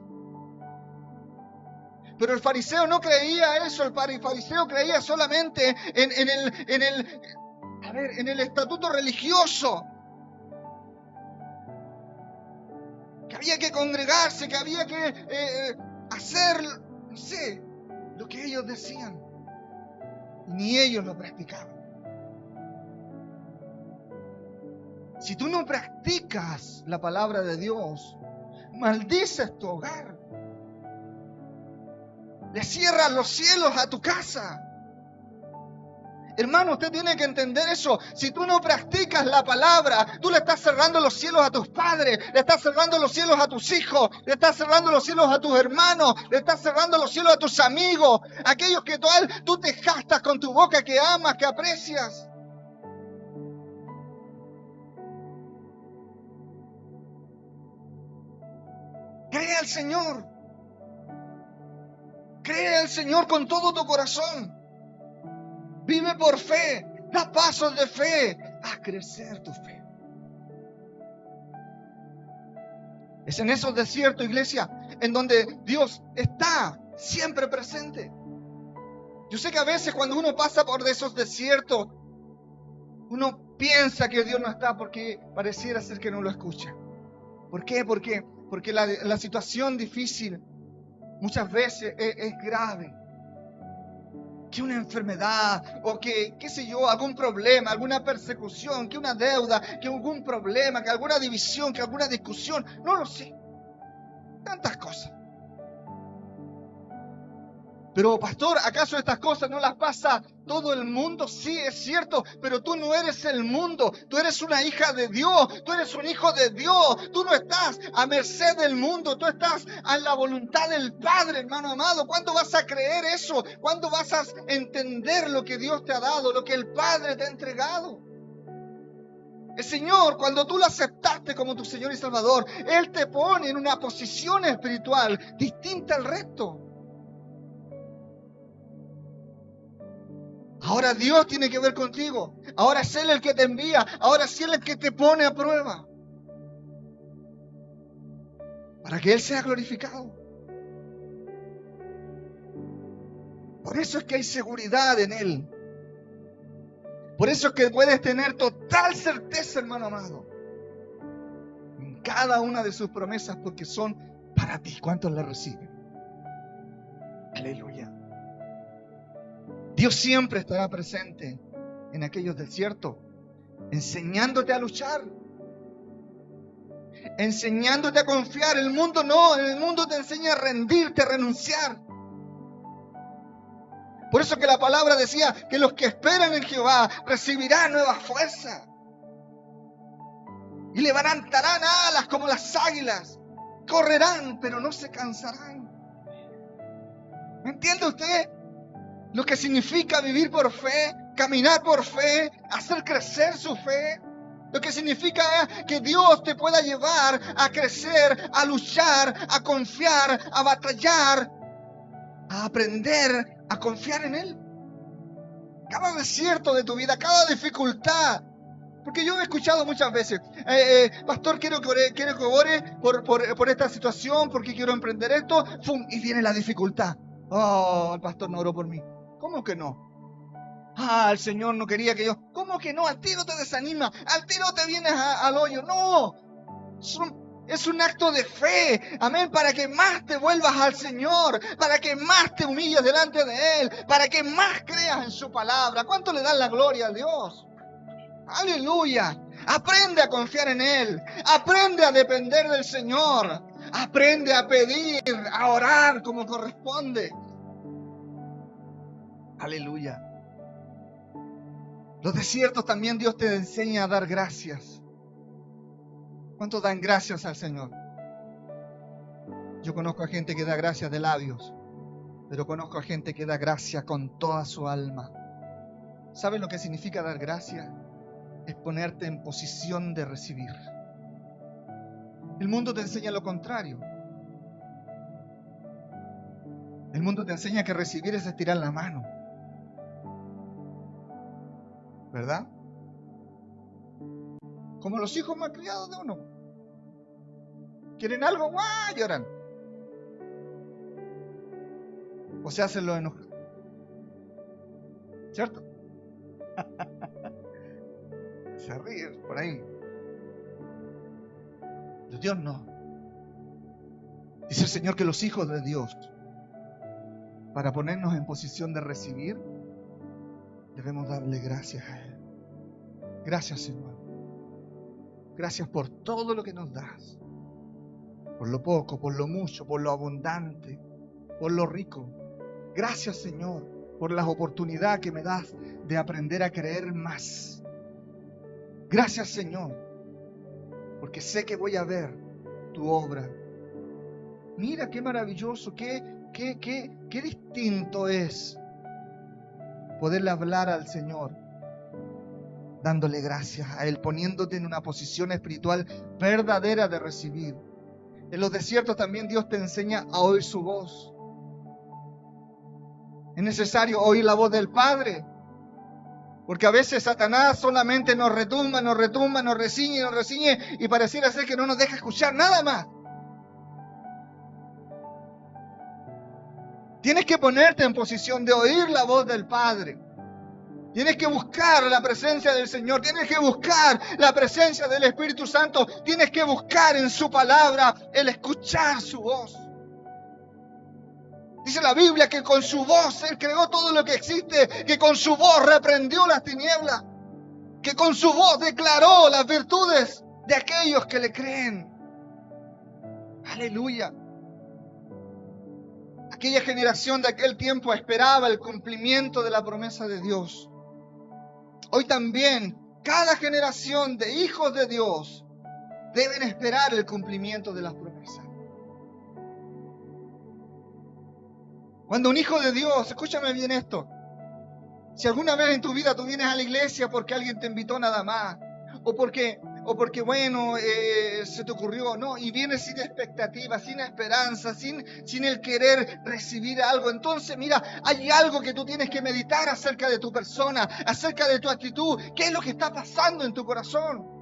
Pero el fariseo no creía eso, el fariseo creía solamente en el estatuto religioso. Que había que congregarse, que había que hacer, no sé, lo que ellos decían. Ni ellos lo practicaban. Si tú no practicas la palabra de Dios, maldices tu hogar. Le cierras los cielos a tu casa. Hermano, usted tiene que entender eso. Si tú no practicas la palabra, tú le estás cerrando los cielos a tus padres, le estás cerrando los cielos a tus hijos, le estás cerrando los cielos a tus hermanos, le estás cerrando los cielos a tus amigos, aquellos que tú te gastas con tu boca, que amas, que aprecias. Cree al Señor. Cree al Señor con todo tu corazón. Vive por fe, da pasos de fe, a crecer tu fe. Es en esos desiertos, iglesia, en donde Dios está siempre presente. Yo sé que a veces cuando uno pasa por esos desiertos, uno piensa que Dios no está porque pareciera ser que no lo escucha. ¿Por qué? Porque la situación difícil muchas veces es grave. Que una enfermedad o que, qué sé yo, algún problema, alguna persecución, que una deuda, que algún problema, que alguna división, que alguna discusión, no lo sé. Tantas cosas. Pero pastor, ¿acaso estas cosas no las pasa todo el mundo? Sí, es cierto, pero tú no eres el mundo. Tú eres una hija de Dios, tú eres un hijo de Dios. Tú no estás a merced del mundo, tú estás a la voluntad del Padre, hermano amado. ¿Cuándo vas a creer eso? ¿Cuándo vas a entender lo que Dios te ha dado, lo que el Padre te ha entregado? El Señor, cuando tú lo aceptaste como tu Señor y Salvador, Él te pone en una posición espiritual distinta al resto. Ahora Dios tiene que ver contigo. Ahora es Él el que te envía. Ahora es Él el que te pone a prueba. Para que Él sea glorificado. Por eso es que hay seguridad en Él. Por eso es que puedes tener total certeza, hermano amado, en cada una de sus promesas, porque son para ti. ¿Cuántos la reciben? Aleluya. Dios siempre estará presente en aquellos desiertos, enseñándote a luchar, enseñándote a confiar. El mundo no, el mundo te enseña a rendirte, a renunciar. Por eso que la palabra decía que los que esperan en Jehová recibirán nuevas fuerzas y levantarán alas como las águilas, correrán pero no se cansarán. ¿Me entiende usted? Lo que significa vivir por fe, caminar por fe, hacer crecer su fe. Lo que significa que Dios te pueda llevar a crecer, a luchar, a confiar, a batallar, a aprender a confiar en Él. Cada desierto de tu vida, cada dificultad. Porque yo he escuchado muchas veces, pastor, quiero que ore por esta situación, porque quiero emprender esto, ¡fum! Y viene la dificultad. Oh, el pastor no oró por mí. ¿Cómo que no? Ah, el Señor no quería que yo... ¿Cómo que no? Al tiro te desanima, al tiro te vienes al hoyo. No, son Es un acto de fe, amén, para que más te vuelvas al Señor, para que más te humilles delante de Él, para que más creas en su palabra. ¿Cuánto le dan la gloria a Dios? Aleluya. Aprende a confiar en Él, aprende a depender del Señor, aprende a pedir, a orar como corresponde. Aleluya. Los desiertos también Dios te enseña a dar gracias. ¿Cuántos dan gracias al Señor? Yo conozco a gente que da gracias de labios, pero conozco a gente que da gracias con toda su alma. ¿Sabes lo que significa dar gracias? Es ponerte en posición de recibir. El mundo te enseña lo contrario. El mundo te enseña que recibir es estirar la mano, ¿verdad? Como los hijos más criados de uno. ¿Quieren algo? ¡Guau! Lloran. O se hacen los enojados. ¿Cierto? Se ríen por ahí. Pero Dios no. Dice el Señor que los hijos de Dios, para ponernos en posición de recibir, debemos darle gracias a Él. Gracias, Señor. Gracias por todo lo que nos das. Por lo poco, por lo mucho, por lo abundante, por lo rico. Gracias, Señor, por las oportunidades que me das de aprender a creer más. Gracias, Señor, porque sé que voy a ver tu obra. Mira qué maravilloso, qué distinto es poderle hablar al Señor, dándole gracias a Él, poniéndote en una posición espiritual verdadera de recibir. En los desiertos también Dios te enseña a oír su voz. Es necesario oír la voz del Padre, porque a veces Satanás solamente nos retumba, nos reciñe y pareciera ser que no nos deja escuchar nada más. Tienes que ponerte en posición de oír la voz del Padre. Tienes que buscar la presencia del Señor, tienes que buscar la presencia del Espíritu Santo, tienes que buscar en su palabra el escuchar su voz. Dice la Biblia que con su voz Él creó todo lo que existe, que con su voz reprendió las tinieblas, que con su voz declaró las virtudes de aquellos que le creen. Aleluya. Aquella generación de aquel tiempo esperaba el cumplimiento de la promesa de Dios. Hoy también, cada generación de hijos de Dios deben esperar el cumplimiento de las promesas. Cuando un hijo de Dios, escúchame bien esto, si alguna vez en tu vida tú vienes a la iglesia porque alguien te invitó nada más, o porque bueno, se te ocurrió, no, y vienes sin expectativa, sin esperanza, sin el querer recibir algo, entonces mira, hay algo que tú tienes que meditar acerca de tu persona, acerca de tu actitud, qué es lo que está pasando en tu corazón.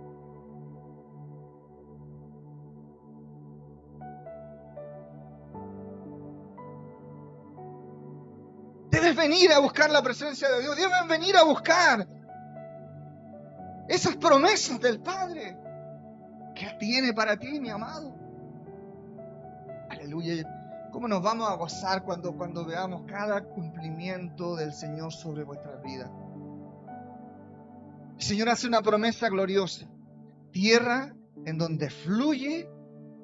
Debes venir a buscar la presencia de Dios, debes venir a buscar esas promesas del Padre que Él tiene para ti, mi amado. Aleluya. ¿Cómo nos vamos a gozar cuando veamos cada cumplimiento del Señor sobre vuestras vidas? El Señor hace una promesa gloriosa. Tierra en donde fluye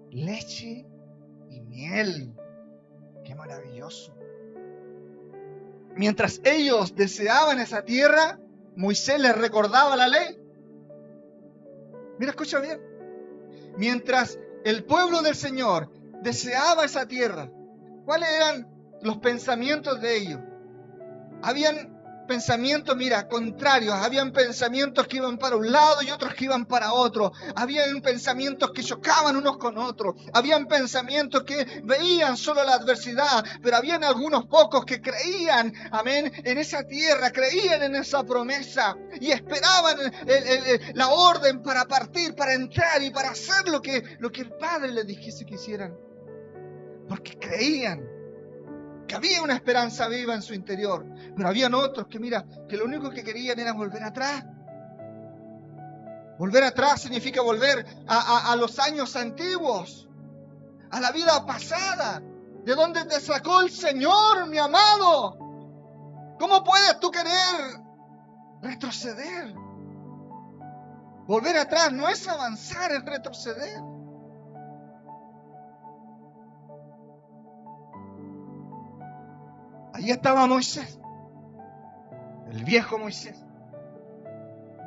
leche y miel. ¡Qué maravilloso! Mientras ellos deseaban esa tierra, Moisés les recordaba la ley. Mira, escucha bien. Mientras el pueblo del Señor deseaba esa tierra, ¿cuáles eran los pensamientos de ellos? Habían pensamientos, mira, contrarios. Habían pensamientos que iban para un lado y otros que iban para otro. Habían pensamientos que chocaban unos con otros. Habían pensamientos que veían solo la adversidad, pero habían algunos pocos que creían, amén, en esa tierra, creían en esa promesa y esperaban la orden para partir, para entrar y para hacer lo que el Padre les dijese que hicieran. Porque creían que había una esperanza viva en su interior, pero habían otros que, mira, que lo único que querían era volver atrás, Volver atrás significa volver a los años antiguos, a la vida pasada, de donde te sacó el Señor, mi amado. ¿Cómo puedes tú querer retroceder? Volver atrás no es avanzar, es retroceder. Allí estaba Moisés, el viejo Moisés,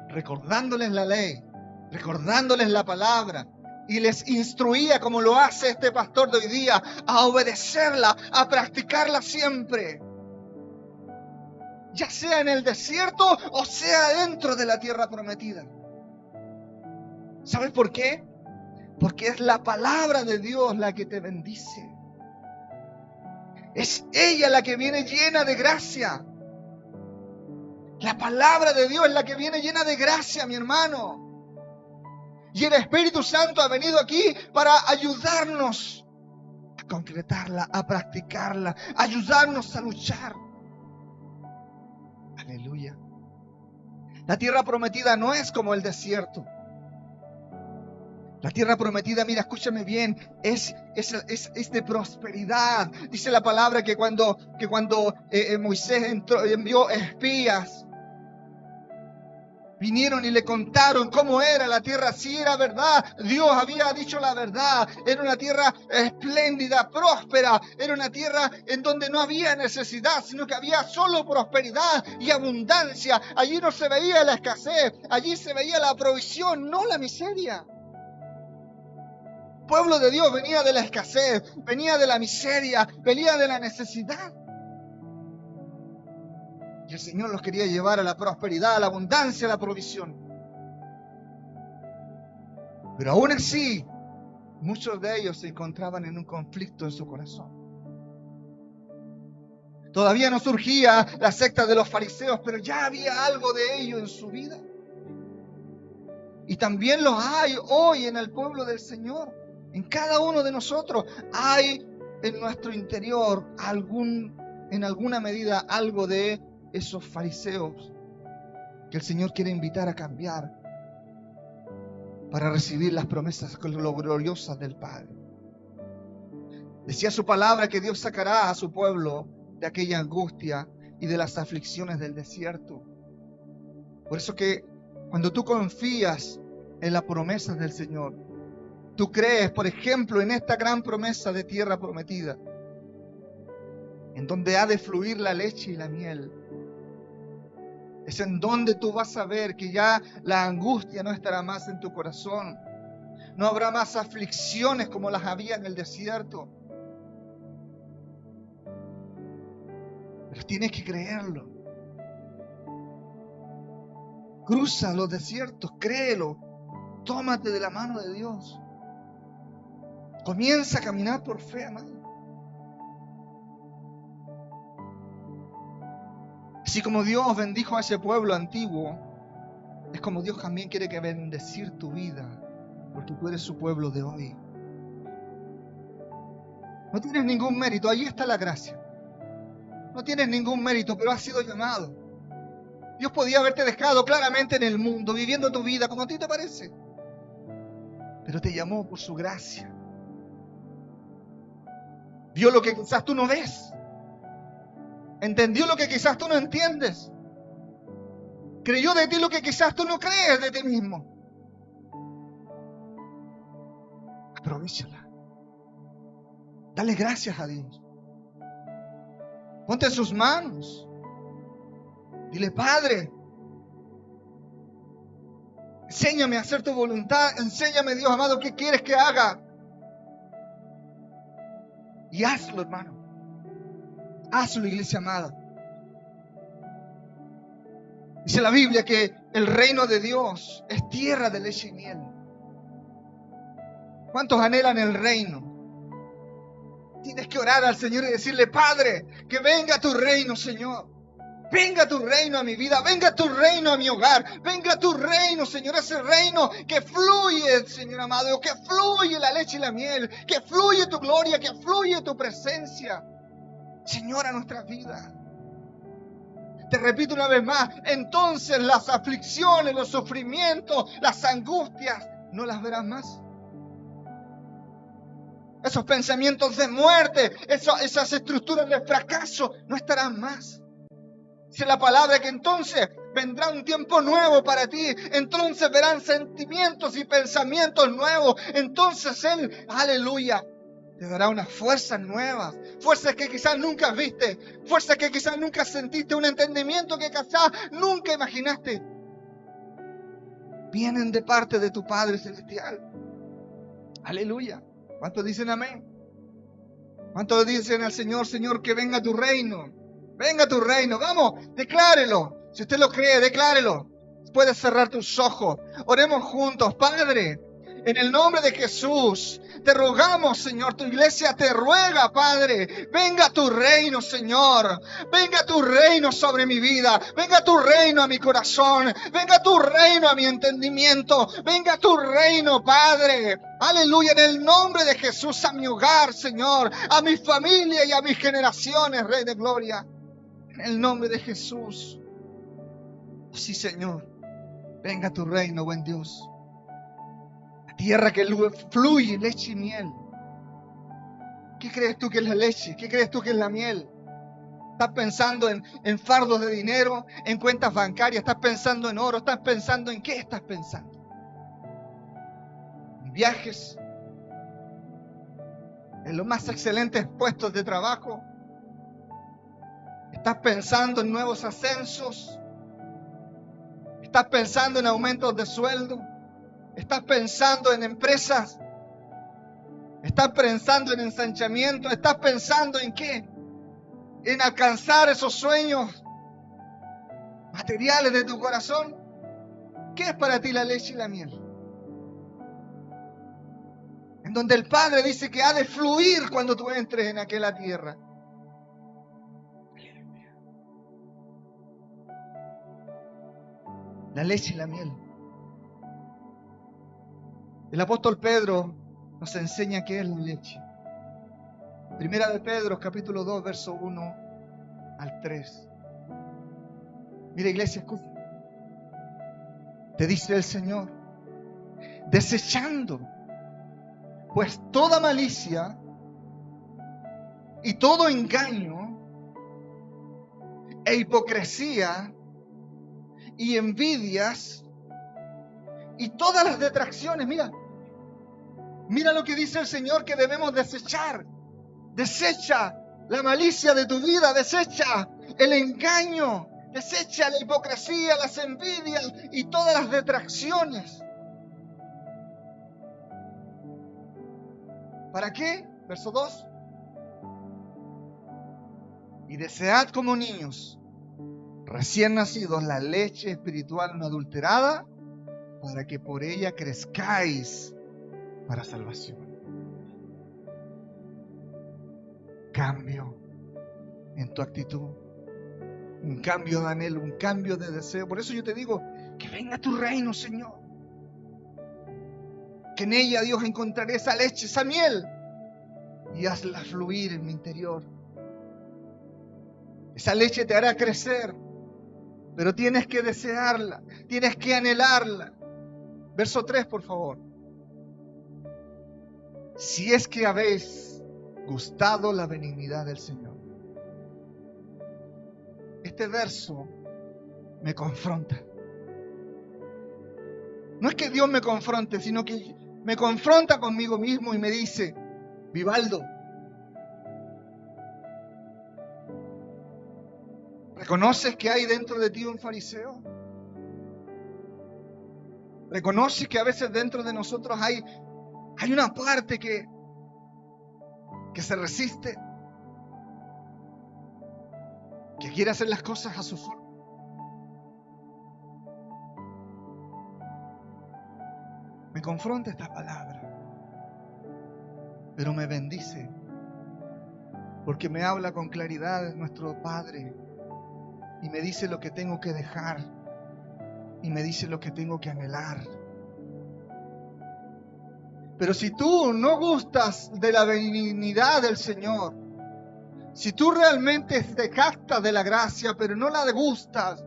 recordándoles la ley, recordándoles la palabra, y les instruía como lo hace este pastor de hoy día, a obedecerla, a practicarla siempre, ya sea en el desierto o sea dentro de la tierra prometida. ¿Sabes por qué? Porque es la palabra de Dios la que te bendice. Es ella la que viene llena de gracia. La palabra de Dios es la que viene llena de gracia, mi hermano. Y el Espíritu Santo ha venido aquí para ayudarnos a concretarla, a practicarla, ayudarnos a luchar. Aleluya. La tierra prometida no es como el desierto. La tierra prometida, mira, escúchame bien, es de prosperidad. Dice la palabra que cuando Moisés envió espías, vinieron y le contaron cómo era la tierra. Sí, era verdad, Dios había dicho la verdad. Era una tierra espléndida, próspera. Era una tierra en donde no había necesidad, sino que había solo prosperidad y abundancia. Allí no se veía la escasez, allí se veía la provisión, no la miseria. El pueblo de Dios venía de la escasez, venía de la miseria, venía de la necesidad. Y el Señor los quería llevar a la prosperidad, a la abundancia, a la provisión. Pero aún así, muchos de ellos se encontraban en un conflicto en su corazón. Todavía no surgía la secta de los fariseos, pero ya había algo de ello en su vida. Y también los hay hoy en el pueblo del Señor. En cada uno de nosotros hay en nuestro interior en alguna medida algo de esos fariseos que el Señor quiere invitar a cambiar para recibir las promesas gloriosas del Padre. Decía su palabra que Dios sacará a su pueblo de aquella angustia y de las aflicciones del desierto. Por eso que cuando tú confías en las promesas del Señor, tú crees, por ejemplo, en esta gran promesa de tierra prometida, en donde ha de fluir la leche y la miel. Es en donde tú vas a ver que ya la angustia no estará más en tu corazón. No habrá más aflicciones como las había en el desierto. Pero tienes que creerlo. Cruza los desiertos, créelo. Tómate de la mano de Dios. Comienza a caminar por fe, amado. Así como Dios bendijo a ese pueblo antiguo, es como Dios también quiere que bendecir tu vida, porque tú eres su pueblo de hoy. No tienes ningún mérito, ahí está la gracia. No tienes ningún mérito, pero has sido llamado. Dios podía haberte dejado claramente en el mundo, viviendo tu vida como a ti te parece, pero te llamó por su gracia. Vio lo que quizás tú no ves. Entendió lo que quizás tú no entiendes. Creyó de ti lo que quizás tú no crees de ti mismo. Aprovéchala. Dale gracias a Dios. Ponte en sus manos. Dile, Padre, enséñame a hacer tu voluntad. Enséñame, Dios amado, qué quieres que haga. Y hazlo, hermano. Hazlo, iglesia amada. Dice la Biblia que el reino de Dios es tierra de leche y miel. ¿Cuántos anhelan el reino? Tienes que orar al Señor y decirle, Padre, que venga tu reino, Señor. Venga tu reino a mi vida, venga tu reino a mi hogar, venga tu reino, Señor, ese reino que fluye, Señor amado, que fluye la leche y la miel, que fluye tu gloria, que fluye tu presencia, Señor, a nuestras vidas. Te repito una vez más, entonces las aflicciones, los sufrimientos, las angustias, no las verás más. Esos pensamientos de muerte, esas estructuras de fracaso, no estarán más. Dice la palabra que entonces vendrá un tiempo nuevo para ti. Entonces verán sentimientos y pensamientos nuevos. Entonces Él, aleluya, te dará unas fuerzas nuevas. Fuerzas que quizás nunca viste. Fuerzas que quizás nunca sentiste. Un entendimiento que quizás nunca imaginaste. Vienen de parte de tu Padre Celestial. Aleluya. ¿Cuántos dicen amén? ¿Cuántos dicen al Señor, Señor, que venga tu reino? Venga tu reino. Vamos, declárelo. Si usted lo cree, declárelo. Puedes cerrar tus ojos. Oremos juntos. Padre, en el nombre de Jesús, te rogamos, Señor, tu iglesia te ruega, Padre, venga tu reino, Señor, venga tu reino sobre mi vida, venga tu reino a mi corazón, venga tu reino a mi entendimiento, venga tu reino, Padre, aleluya, en el nombre de Jesús, a mi hogar, Señor, a mi familia y a mis generaciones, Rey de Gloria, en el nombre de Jesús. Sí, Señor, venga tu reino, buen Dios. Tierra que fluye leche y miel. ¿Qué crees tú que es la leche? ¿Qué crees tú que es la miel? ¿Estás pensando en fardos de dinero, en cuentas bancarias? ¿Estás pensando en oro? ¿Estás pensando en qué estás pensando? ¿En viajes? ¿En los más excelentes puestos de trabajo? ¿Estás pensando en nuevos ascensos? ¿Estás pensando en aumentos de sueldo? ¿Estás pensando en empresas? ¿Estás pensando en ensanchamiento? ¿Estás pensando en qué? ¿En alcanzar esos sueños materiales de tu corazón? ¿Qué es para ti la leche y la miel? En donde el Padre dice que ha de fluir cuando tú entres en aquella tierra. La leche y la miel. El apóstol Pedro nos enseña qué es la leche. Primera de Pedro, capítulo 2, verso 1 al 3. Mira, iglesia, escucha. Te dice el Señor, desechando pues toda malicia y todo engaño e hipocresía y envidias y todas las detracciones. Mira lo que dice el Señor que debemos desechar. Desecha la malicia de tu vida, desecha el engaño, desecha la hipocresía, las envidias y todas las detracciones. ¿Para qué? Verso 2. Y desead como niños recién nacidos la leche espiritual no adulterada, para que por ella crezcáis para salvación. Cambio en tu actitud, un cambio de anhelo, un cambio de deseo. Por eso yo te digo, que venga tu reino, Señor. Que en ella, Dios, encontraré esa leche, esa miel, y hazla fluir en mi interior. Esa leche te hará crecer, pero tienes que desearla, tienes que anhelarla. Verso 3, por favor. Si es que habéis gustado la benignidad del Señor. Este verso me confronta. No es que Dios me confronte, sino que me confronta conmigo mismo y me dice, Vivaldo, ¿reconoces que hay dentro de ti un fariseo? ¿Reconoces que a veces dentro de nosotros hay una parte que se resiste, que quiere hacer las cosas a su forma? Me confronta esta palabra, pero me bendice, porque me habla con claridad nuestro Padre y me dice lo que tengo que dejar y me dice lo que tengo que anhelar. Pero si tú no gustas de la benignidad del Señor, Si tú realmente te jactas de la gracia, pero no la degustas,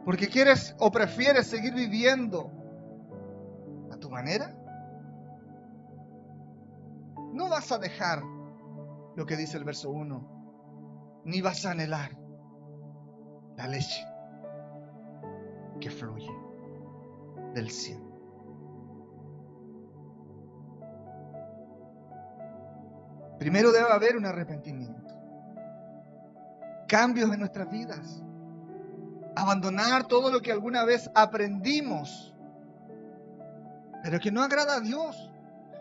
porque quieres o prefieres seguir viviendo a tu manera, no vas a dejar lo que dice el verso 1, ni vas a anhelar la leche que fluye del cielo. Primero debe haber un arrepentimiento, cambios en nuestras vidas, abandonar todo lo que alguna vez aprendimos, pero que no agrada a Dios.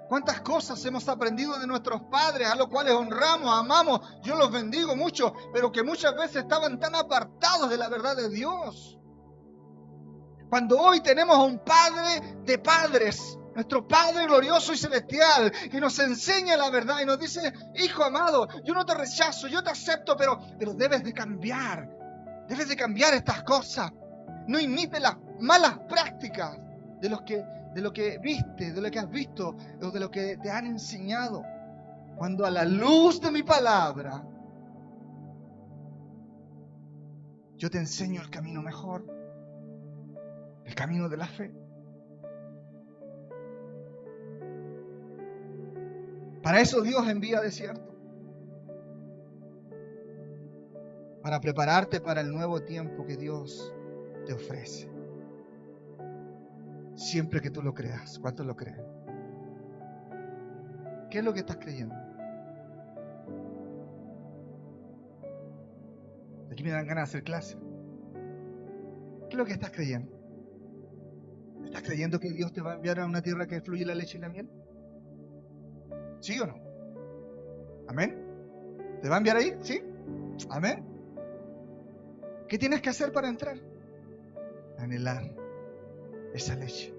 ¿Cuántas cosas hemos aprendido de nuestros padres, a los cuales honramos, amamos? Yo los bendigo mucho, pero que muchas veces estaban tan apartados de la verdad de Dios. Cuando hoy tenemos a un Padre de padres, nuestro Padre glorioso y celestial, que nos enseña la verdad y nos dice: hijo amado, yo no te rechazo, yo te acepto, pero debes de cambiar estas cosas. No imites las malas prácticas de lo que viste, de lo que has visto, o de lo que te han enseñado. Cuando a la luz de mi palabra yo te enseño el camino mejor, el camino de la fe. Para eso Dios envía desierto, para prepararte para el nuevo tiempo que Dios te ofrece. Siempre que tú lo creas. ¿Cuántos lo creen? ¿Qué es lo que estás creyendo? Aquí me dan ganas de hacer clase. ¿Qué es lo que estás creyendo? ¿Estás creyendo que Dios te va a enviar a una tierra que fluye la leche y la miel? ¿Sí o no? ¿Amén? ¿Te va a enviar ahí? ¿Sí? ¿Amén? ¿Qué tienes que hacer para entrar? Anhelar esa leche.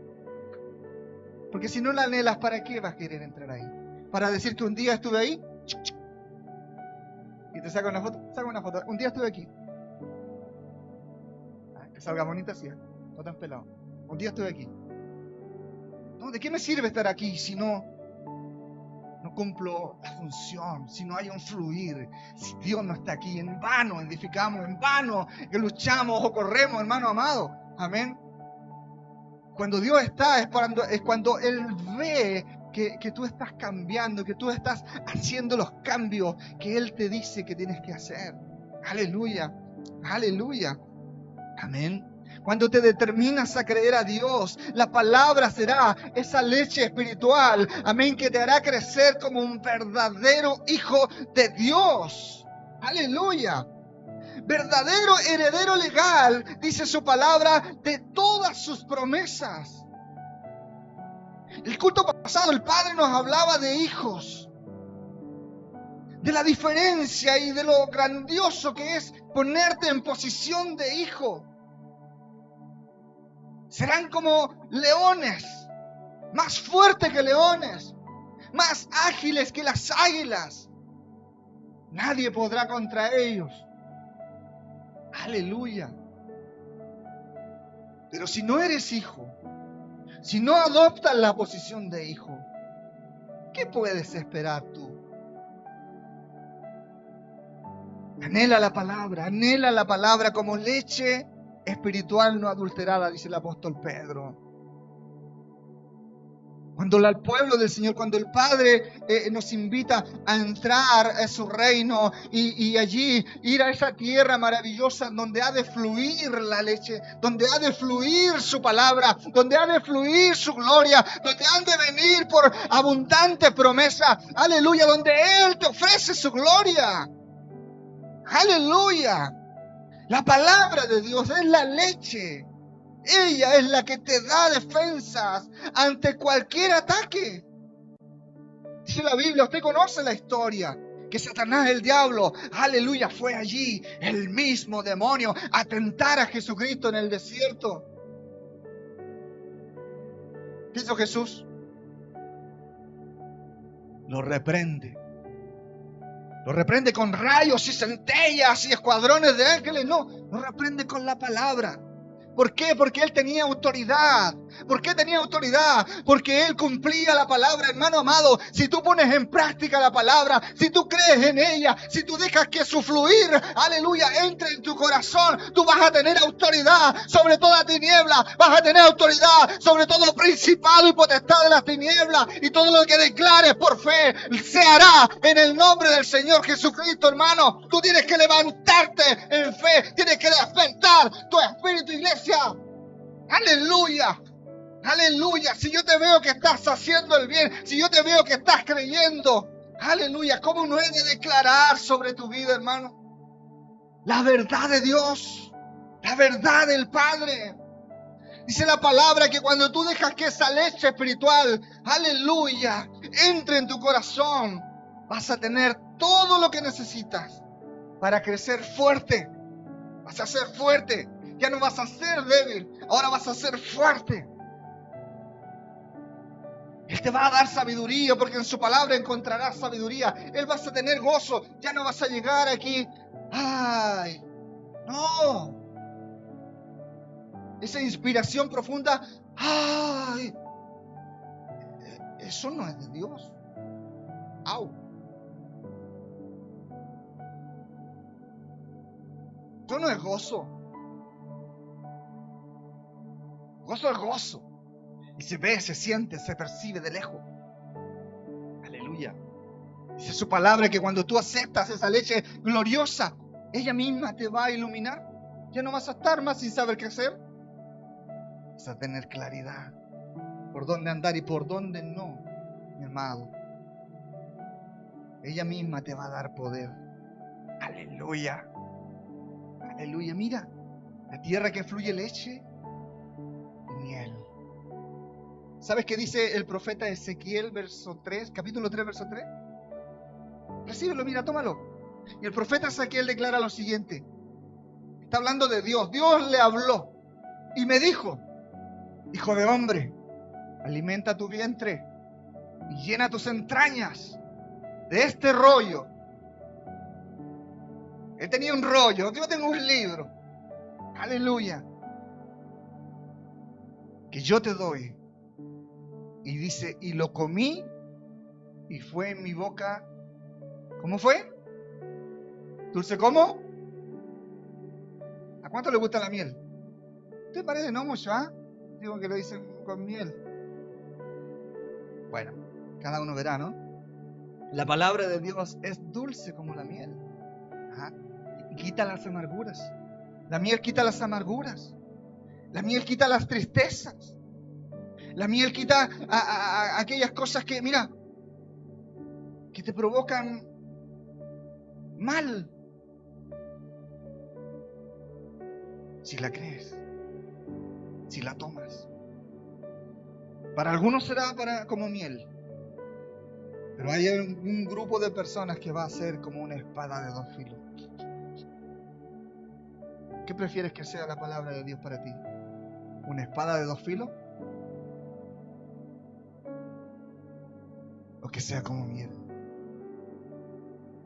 Porque si no la anhelas, ¿para qué vas a querer entrar ahí? ¿Para decir que un día estuve ahí? ¿Y te saco una foto? Saca una foto. Un día estuve aquí. Que salga bonita así, no tan pelado. Un día estuve aquí. No, ¿de qué me sirve estar aquí si no cumplo la función? Si no hay un fluir, si Dios no está aquí, en vano edificamos, en vano que luchamos o corremos, hermano amado. Amén. Cuando Dios está, es cuando Él ve que tú estás cambiando, que tú estás haciendo los cambios que Él te dice que tienes que hacer. Aleluya, aleluya. Amén. Cuando te determinas a creer a Dios, la palabra será esa leche espiritual, amén, que te hará crecer como un verdadero hijo de Dios. Aleluya. Verdadero heredero legal, dice su palabra, de todas sus promesas. El culto pasado, el Padre nos hablaba de hijos, de la diferencia y de lo grandioso que es ponerte en posición de hijo. Serán como leones, más fuertes que leones, más ágiles que las águilas. Nadie podrá contra ellos. Aleluya. Pero si no eres hijo, si no adoptas la posición de hijo, ¿qué puedes esperar tú? Anhela la palabra como leche espiritual no adulterada, dice el apóstol Pedro. Cuando el pueblo del Señor, cuando el Padre nos invita a entrar a su reino y allí ir a esa tierra maravillosa donde ha de fluir la leche, donde ha de fluir su palabra, donde ha de fluir su gloria, donde han de venir por abundante promesa, aleluya, donde Él te ofrece su gloria, aleluya. La palabra de Dios es la leche. Ella es la que te da defensas ante cualquier ataque. Dice la Biblia, usted conoce la historia, que Satanás, el diablo, aleluya, fue allí, el mismo demonio, a tentar a Jesucristo en el desierto. ¿Qué hizo Jesús? Lo reprende. Lo reprende con rayos y centellas y escuadrones de ángeles. No, lo reprende con la palabra. ¿Por qué? Porque Él tenía autoridad. ¿Por qué tenía autoridad? Porque Él cumplía la palabra, hermano amado. Si tú pones en práctica la palabra, si tú crees en ella, si tú dejas que su fluir, aleluya, entre en tu corazón, tú vas a tener autoridad sobre toda tiniebla, vas a tener autoridad sobre todo principado y potestad de las tinieblas, y todo lo que declares por fe se hará en el nombre del Señor Jesucristo, hermano. Tú tienes que levantarte en fe, tienes que despertar tu espíritu, iglesia. Aleluya, aleluya. Si yo te veo que estás haciendo el bien, si yo te veo que estás creyendo, aleluya, ¿cómo no he de declarar sobre tu vida, hermano? La verdad de Dios, la verdad del Padre. Dice la palabra que cuando tú dejas que esa leche espiritual, aleluya, entre en tu corazón, vas a tener todo lo que necesitas para crecer fuerte. Vas a ser fuerte. Ya no vas a ser débil. Ahora vas a ser fuerte. Él te va a dar sabiduría, porque en su palabra encontrarás sabiduría. Él vas a tener gozo. Ya no vas a llegar aquí. ¡Ay! No. Esa inspiración profunda. ¡Ay! Eso no es de Dios. ¡Au! Eso no es gozo. Gozo es gozo. Y se ve, se siente, se percibe de lejos. Aleluya. Dice su palabra que cuando tú aceptas esa leche gloriosa, ella misma te va a iluminar. Ya no vas a estar más sin saber qué hacer. Vas a tener claridad por dónde andar y por dónde no, mi amado. Ella misma te va a dar poder. Aleluya. Aleluya. Mira, la tierra que fluye leche y miel. ¿Sabes qué dice el profeta Ezequiel, verso 3, capítulo 3, verso 3? Recíbelo, mira, tómalo. Y el profeta Ezequiel declara lo siguiente. Está hablando de Dios. Dios le habló y me dijo: hijo de hombre, alimenta tu vientre y llena tus entrañas de este rollo. Él tenía un rollo, yo tengo un libro. Aleluya. Que yo te doy. Y dice, y lo comí y fue en mi boca. ¿Cómo fue? ¿Dulce cómo? ¿A cuánto le gusta la miel? ¿Te parece no mucho, ah? Digo que lo dicen con miel. Bueno, cada uno verá, ¿no? La palabra de Dios es dulce como la miel. Ajá. Y quita las amarguras. La miel quita las amarguras. La miel quita las tristezas. La miel quita aquellas cosas que, mira, que te provocan mal. Si la crees, si la tomas. Para algunos será como miel. Pero hay un grupo de personas que va a ser como una espada de dos filos. ¿Qué prefieres que sea la palabra de Dios para ti? ¿Una espada de dos filos? ¿O que sea como miel?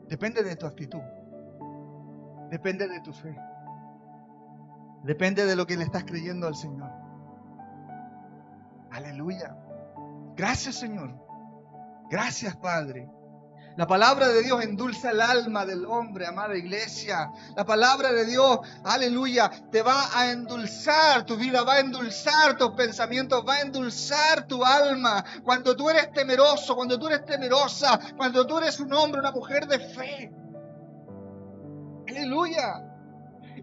Depende de tu actitud. Depende de tu fe. Depende de lo que le estás creyendo al Señor. Aleluya. Gracias, Señor. Gracias, Padre. La palabra de Dios endulza el alma del hombre, amada iglesia. La palabra de Dios, aleluya, te va a endulzar tu vida, va a endulzar tus pensamientos, va a endulzar tu alma. Cuando tú eres temeroso, cuando tú eres temerosa, cuando tú eres un hombre, una mujer de fe. Aleluya.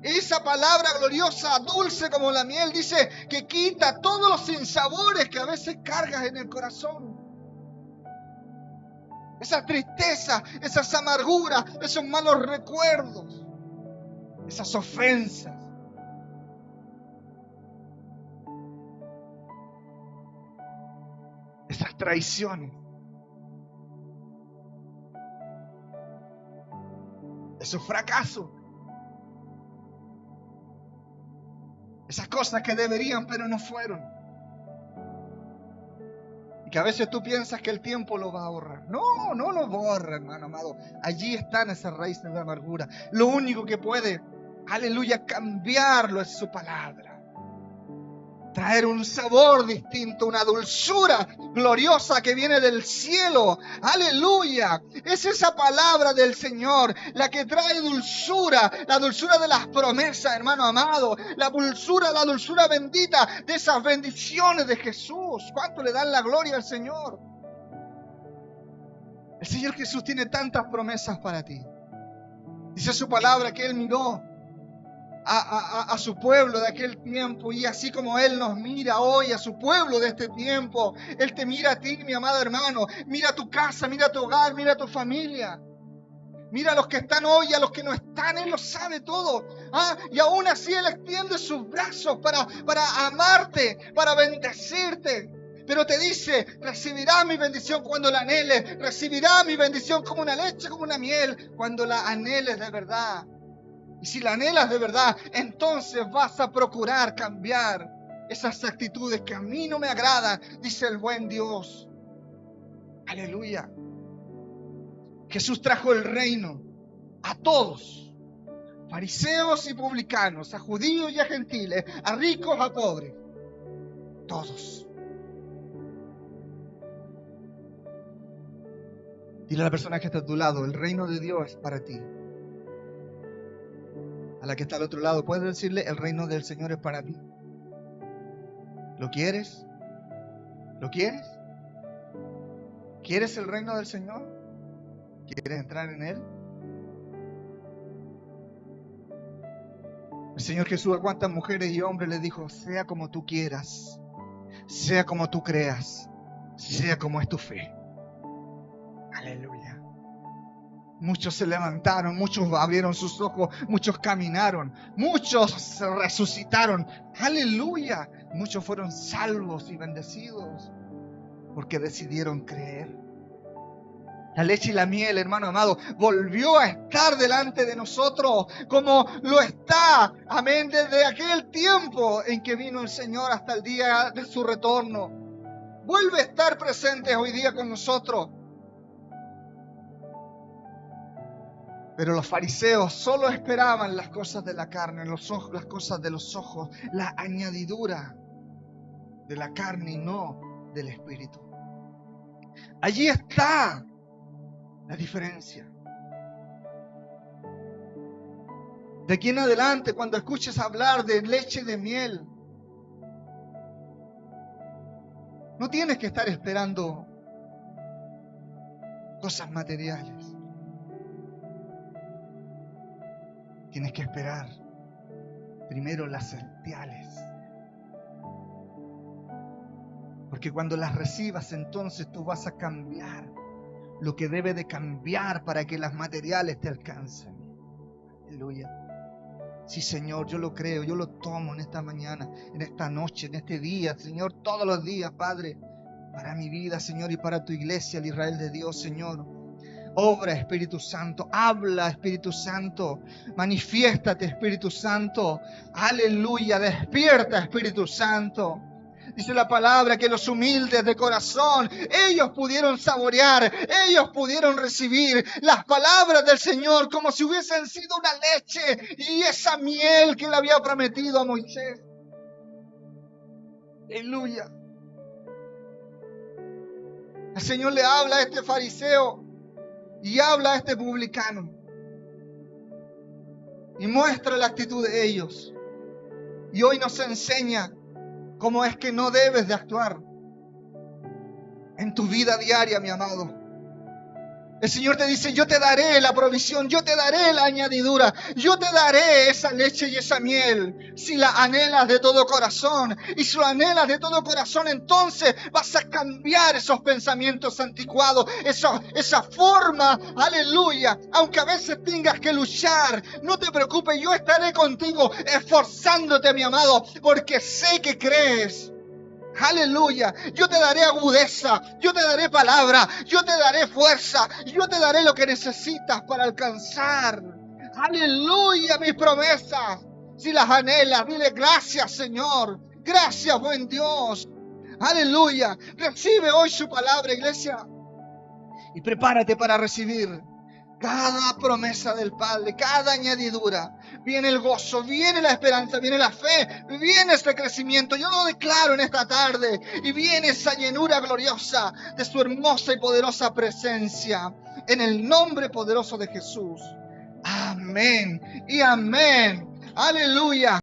Esa palabra gloriosa, dulce como la miel, dice que quita todos los sinsabores que a veces cargas en el corazón. Esas tristezas, esas amarguras, esos malos recuerdos, esas ofensas. Esas traiciones. Esos fracasos. Esas cosas que deberían pero no fueron. Y que a veces tú piensas que el tiempo lo va a borrar. No, no lo borra, hermano amado. Allí están esas raíces de amargura. Lo único que puede, aleluya, cambiarlo es su palabra. traer un sabor distinto, una dulzura gloriosa que viene del cielo. Aleluya. Es esa palabra del Señor la que trae dulzura, la dulzura de las promesas, hermano amado, la dulzura bendita de esas bendiciones de Jesús. ¿Cuánto le dan la gloria al Señor? El Señor Jesús tiene tantas promesas para ti. Dice su palabra que Él miró a su pueblo de aquel tiempo, y así como Él nos mira hoy a su pueblo de este tiempo, Él te mira a ti, mi amado hermano. Mira tu casa, mira tu hogar, mira tu familia, mira a los que están hoy y a los que no están. Él lo sabe todo, y aún así Él extiende sus brazos para amarte, para bendecirte. Pero te dice: recibirás mi bendición cuando la anheles, recibirás mi bendición como una leche, como una miel, cuando la anheles de verdad. Y si la anhelas de verdad, entonces vas a procurar cambiar esas actitudes que a mí no me agradan, dice el buen Dios. Aleluya. Jesús trajo el reino a todos, fariseos y publicanos, a judíos y a gentiles, a ricos, a pobres, todos. Dile a la persona que está a tu lado: el reino de Dios es para ti. A la que está al otro lado, puedes decirle: el reino del Señor es para ti. ¿Lo quieres? ¿Lo quieres? ¿Quieres el reino del Señor? ¿Quieres entrar en Él? El Señor Jesús a cuántas mujeres y hombres les dijo: sea como tú quieras, sea como tú creas, sea como es tu fe. Aleluya. Muchos se levantaron, muchos abrieron sus ojos, muchos caminaron, muchos se resucitaron. Aleluya. Muchos fueron salvos y bendecidos porque decidieron creer. La leche y la miel, hermano amado, volvió a estar delante de nosotros como lo está, amén, desde aquel tiempo en que vino el Señor hasta el día de su retorno. Vuelve a estar presente hoy día con nosotros. Pero los fariseos solo esperaban las cosas de la carne, las cosas de los ojos, la añadidura de la carne y no del espíritu. Allí está la diferencia. De aquí en adelante, cuando escuches hablar de leche y de miel, no tienes que estar esperando cosas materiales. Tienes que esperar primero las celestiales. Porque cuando las recibas, entonces tú vas a cambiar lo que debe de cambiar para que las materiales te alcancen. Aleluya. Sí, Señor, yo lo creo, yo lo tomo en esta mañana, en esta noche, en este día, Señor, todos los días, Padre, para mi vida, Señor, y para tu iglesia, el Israel de Dios, Señor. Obra, Espíritu Santo, habla, Espíritu Santo, manifiéstate, Espíritu Santo, aleluya, despierta, Espíritu Santo. Dice la palabra que los humildes de corazón, ellos pudieron saborear, ellos pudieron recibir las palabras del Señor como si hubiesen sido una leche y esa miel que le había prometido a Moisés. Aleluya. El Señor le habla a este fariseo y habla a este publicano y muestra la actitud de ellos. Y hoy nos enseña cómo es que no debes de actuar en tu vida diaria, mi amado. El Señor te dice: yo te daré la provisión, yo te daré la añadidura, yo te daré esa leche y esa miel, si la anhelas de todo corazón. Y si lo anhelas de todo corazón, entonces vas a cambiar esos pensamientos anticuados, esa forma, aleluya. Aunque a veces tengas que luchar, no te preocupes, yo estaré contigo, esforzándote, mi amado, porque sé que crees. Aleluya, yo te daré agudeza, yo te daré palabra, yo te daré fuerza, yo te daré lo que necesitas para alcanzar. Aleluya, mis promesas. Si las anhelas, dile: gracias, Señor, gracias, buen Dios. Aleluya, recibe hoy su palabra, iglesia, y prepárate para recibir cada promesa del Padre, cada añadidura. Viene el gozo, viene la esperanza, viene la fe, viene este crecimiento. Yo lo declaro en esta tarde. Y viene esa llenura gloriosa de su hermosa y poderosa presencia. En el nombre poderoso de Jesús. Amén y amén. Aleluya.